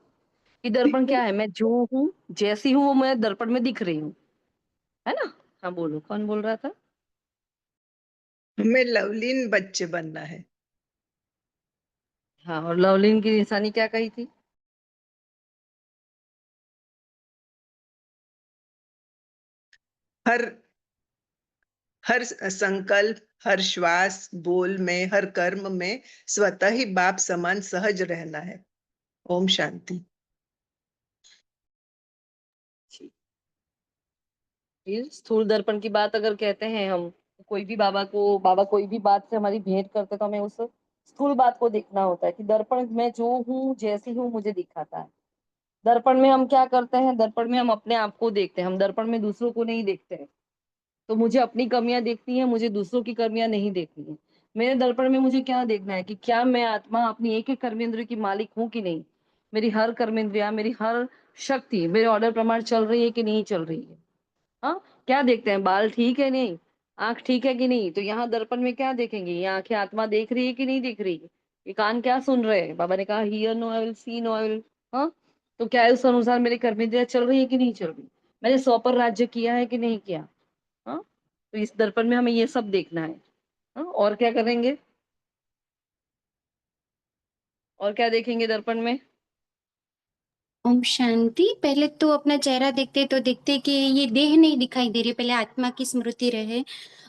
कि दर्पण क्या है। मैं जो हूँ, जैसी हूँ, वो मैं दर्पण में दिख रही हूँ, है ना? हाँ बोलो, कौन बोल रहा था? हमें लवलीन बच्चे बनना है। हाँ, और लवलीन की निशानी क्या कही थी? हर हर संकल्प, हर श्वास, बोल में, हर कर्म में स्वतः ही बाप समान सहज रहना है। ओम शांति। फिर स्थूल दर्पण की बात अगर कहते हैं हम, कोई भी बाबा कोई भी बात से हमारी भेंट करते तो हमें उस स्थूल बात को देखना होता है कि दर्पण में जो हूँ, जैसी हूँ, मुझे दिखाता है। दर्पण में हम क्या करते हैं, दर्पण में हम अपने आप को देखते हैं, हम दर्पण में दूसरों को नहीं देखते हैं। तो मुझे अपनी कमियां देखनी है, मुझे दूसरों की कमियां नहीं देखनी है। मेरे दर्पण में मुझे क्या देखना है कि क्या मैं आत्मा अपनी एक एक कर्मेंद्रिय की मालिक हूँ कि नहीं। मेरी हर कर्मेंद्रिया, मेरी हर शक्ति मेरे ऑर्डर प्रमाण चल रही है कि नहीं चल रही है। हाँ, क्या देखते हैं, बाल ठीक है नहीं, आंख ठीक है कि नहीं, तो यहाँ दर्पण में क्या देखेंगे, ये आंखें आत्मा देख रही है कि नहीं देख रही है, ये कान क्या सुन रहे हैं, बाबा ने कहा here no I will see no I will. हाँ, तो क्या है, उस अनुसार मेरी कर्मेंद्रियां चल रही है कि नहीं चल रही, मैंने 100 पर राज्य किया है कि नहीं किया। तो इस दर्पण में हमें ये सब देखना है। हाँ, और क्या करेंगे? और क्या देखेंगे दर्पण में? ओम शांति। पहले तो अपना चेहरा देखते तो देखते कि ये देह नहीं दिखाई दे रही, पहले आत्मा की स्मृति रहे।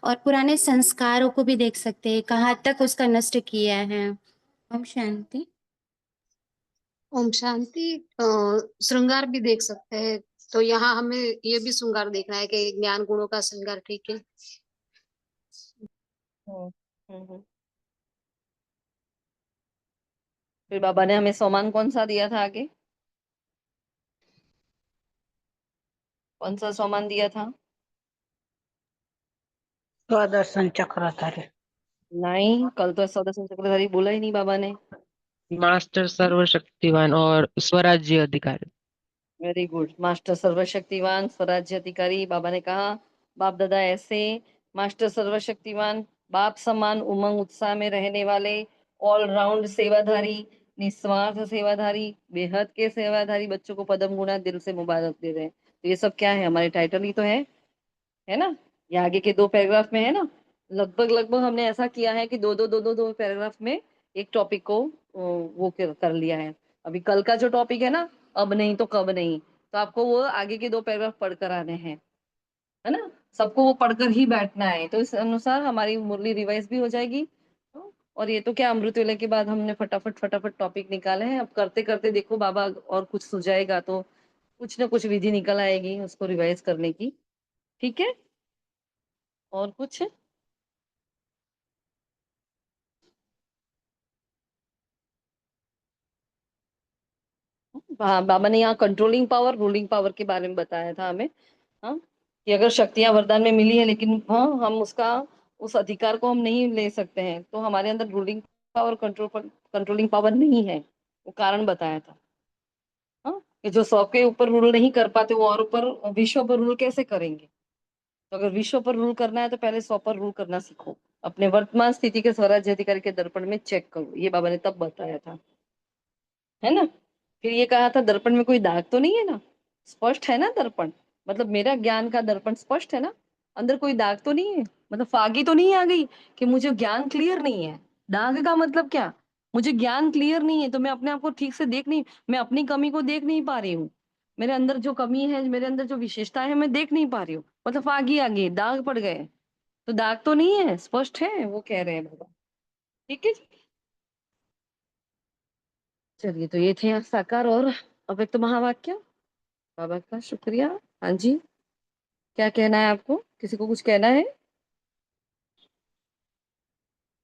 और पुराने संस्कारों को भी देख सकते हैं, कहाँ तक उसका नष्ट किया है। ओम शांति। ओम शांति। श्रृंगार भी देख सकते हैं, तो यहाँ हमें ये भी श्रृंगार देखना है कि ज्ञान गुणों का श्रृंगार ठीक है। हम्म हम्म। फिर बाबा ने हमें सोमान कौन सा दिया था आगे? कौन सा सोमान दिया था? स्वदर्शन चक्रधारी। नहीं, कल तो सौदर्शन चक्रधारी बोला ही नहीं बाबा ने। मास्टर सर्वशक्तिवान और स्वराज्य अधिकारी। Very good. मास्टर सर्वशक्तिवान स्वराज्य अधिकारी, बाबा ने कहा बाप दादा ऐसे मास्टर सर्वशक्तिवान, बाप समान उमंग उत्साह में रहने वाले, ऑलराउंड सेवाधारी, निस्वार्थ सेवाधारी, बेहद के सेवाधारी बच्चों को पदम गुना दिल से मुबारक दे रहे हैं। तो ये सब क्या है? हमारे टाइटल ही तो है ना? ये आगे के 2 पैराग्राफ में है ना। लगभग लगभग हमने ऐसा किया है कि दो पैराग्राफ में एक टॉपिक को वो कर लिया है। अभी कल का जो टॉपिक है ना, अब नहीं तो कब नहीं, तो आपको वो आगे के 2 पैराग्राफ पढ़कर आने हैं, है ना? सबको वो पढ़कर ही बैठना है, तो इस अनुसार हमारी मुरली रिवाइज भी हो जाएगी। और ये तो क्या, अमृत वेले के बाद हमने फटाफट फटाफट टॉपिक निकाले हैं। अब करते करते देखो बाबा और कुछ सुझाएगा तो कुछ ना कुछ विधि निकल आएगी उसको रिवाइज करने की। ठीक है? और कुछ? हाँ, बाबा ने यहाँ कंट्रोलिंग पावर रूलिंग पावर के बारे में बताया था हमें। हाँ, कि अगर शक्तियां वरदान में मिली है लेकिन हाँ हम उसका उस अधिकार को हम नहीं ले सकते हैं, तो हमारे अंदर रूलिंग पावर कंट्रोलिंग पावर नहीं है। वो कारण बताया था। हाँ, कि जो 100 के ऊपर रूल नहीं कर पाते वो और ऊपर विश्व पर रूल कैसे करेंगे? तो अगर विश्व पर रूल करना है तो पहले 100 पर रूल करना सीखो। अपने वर्तमान स्थिति के स्वराज्य अधिकारी के दर्पण में चेक करो, ये बाबा ने तब बताया था, है ना? फिर ये कहा था दर्पण में कोई दाग तो नहीं है ना? स्पष्ट है ना दर्पण? मतलब मेरा ज्ञान का दर्पण स्पष्ट है ना? अंदर कोई दाग तो नहीं है? मतलब फागी तो नहीं आ गई कि मुझे ज्ञान क्लियर नहीं है? दाग का मतलब क्या? मुझे ज्ञान क्लियर नहीं है तो मैं अपने आप को ठीक से देख नहीं, मैं अपनी कमी को देख नहीं पा रही हूँ। मेरे अंदर जो कमी है, मेरे अंदर जो विशेषता है, मैं देख नहीं पा रही हूँ, मतलब फागी आ गई, दाग पड़ गए। तो दाग तो नहीं है, स्पष्ट है, वो कह रहे हैं बाबा। ठीक है जी। चलिए, तो ये थे साकार और अव्यक्त महावाक्य। बाबा का शुक्रिया। हाँ जी, क्या कहना है आपको? किसी को कुछ कहना है?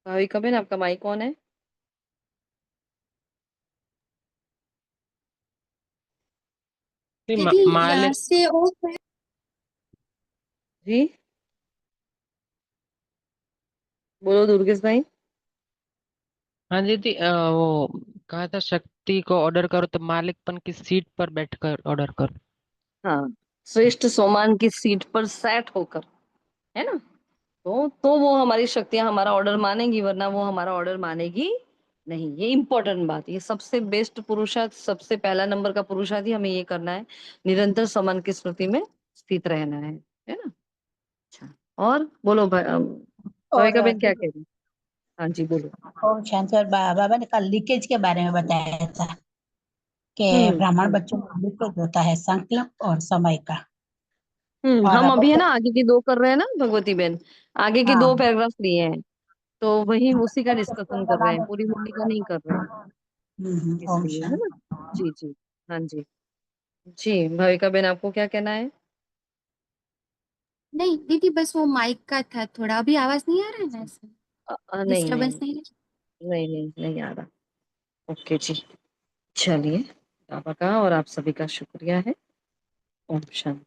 भाविका बहन, आपका माइक कौन है? दीदी यहाँ मालिक। से और जी बोलो दुर्गेश भाई। हाँ जी दी, वो कहा था शक्ति को ऑर्डर करो तो मालिकपन की सीट पर बैठकर ऑर्डर करो। हाँ, श्रेष्ठ सोमान की सीट पर सेट होकर, है ना? तो वो हमारी शक्तियां हमारा ऑर्डर मानेगी, वरना वो हमारा ऑर्डर मानेगी नहीं। ये इंपॉर्टेंट बात, ये सबसे बेस्ट पुरुषार्थ, सबसे पहला नंबर का पुरुषार्थ ही हमें ये करना है। निरंतर समान की स्मृति में स्थित रहना है ना? अच्छा, और बोलो और भाविका बहन क्या कह रही? हाँ जी बोलो। ओम शांति। और बाबा ने कल लीकेज के बारे में बताया था कि ब्राह्मण बच्चों में लीकेज होता है संकल्प और समय का। और हम अब अभी है ना आगे की 2 कर रहे हैं ना भगवती बहन, आगे के 2 हाँ, पैराग्राफ लिए हैं, तो वही उसी का डिस्कशन कर रहे हैं, बनाने पूरी मुरली का नहीं कर रहे हैं, ओम इसलिए, है ना? शांति। जी जी। हाँ जी। जी भाविका बहन, आपको क्या कहना है? नहीं दीदी, बस वो माइक का था थोड़ा, अभी आवाज नहीं आ रहा है ना, ऐसा नहीं नहीं डिस्टरबेंस नहीं है। नहीं नहीं नहीं आ रहा। ओके जी। चलिए, बाबा का और आप सभी का शुक्रिया है। ओम शांति।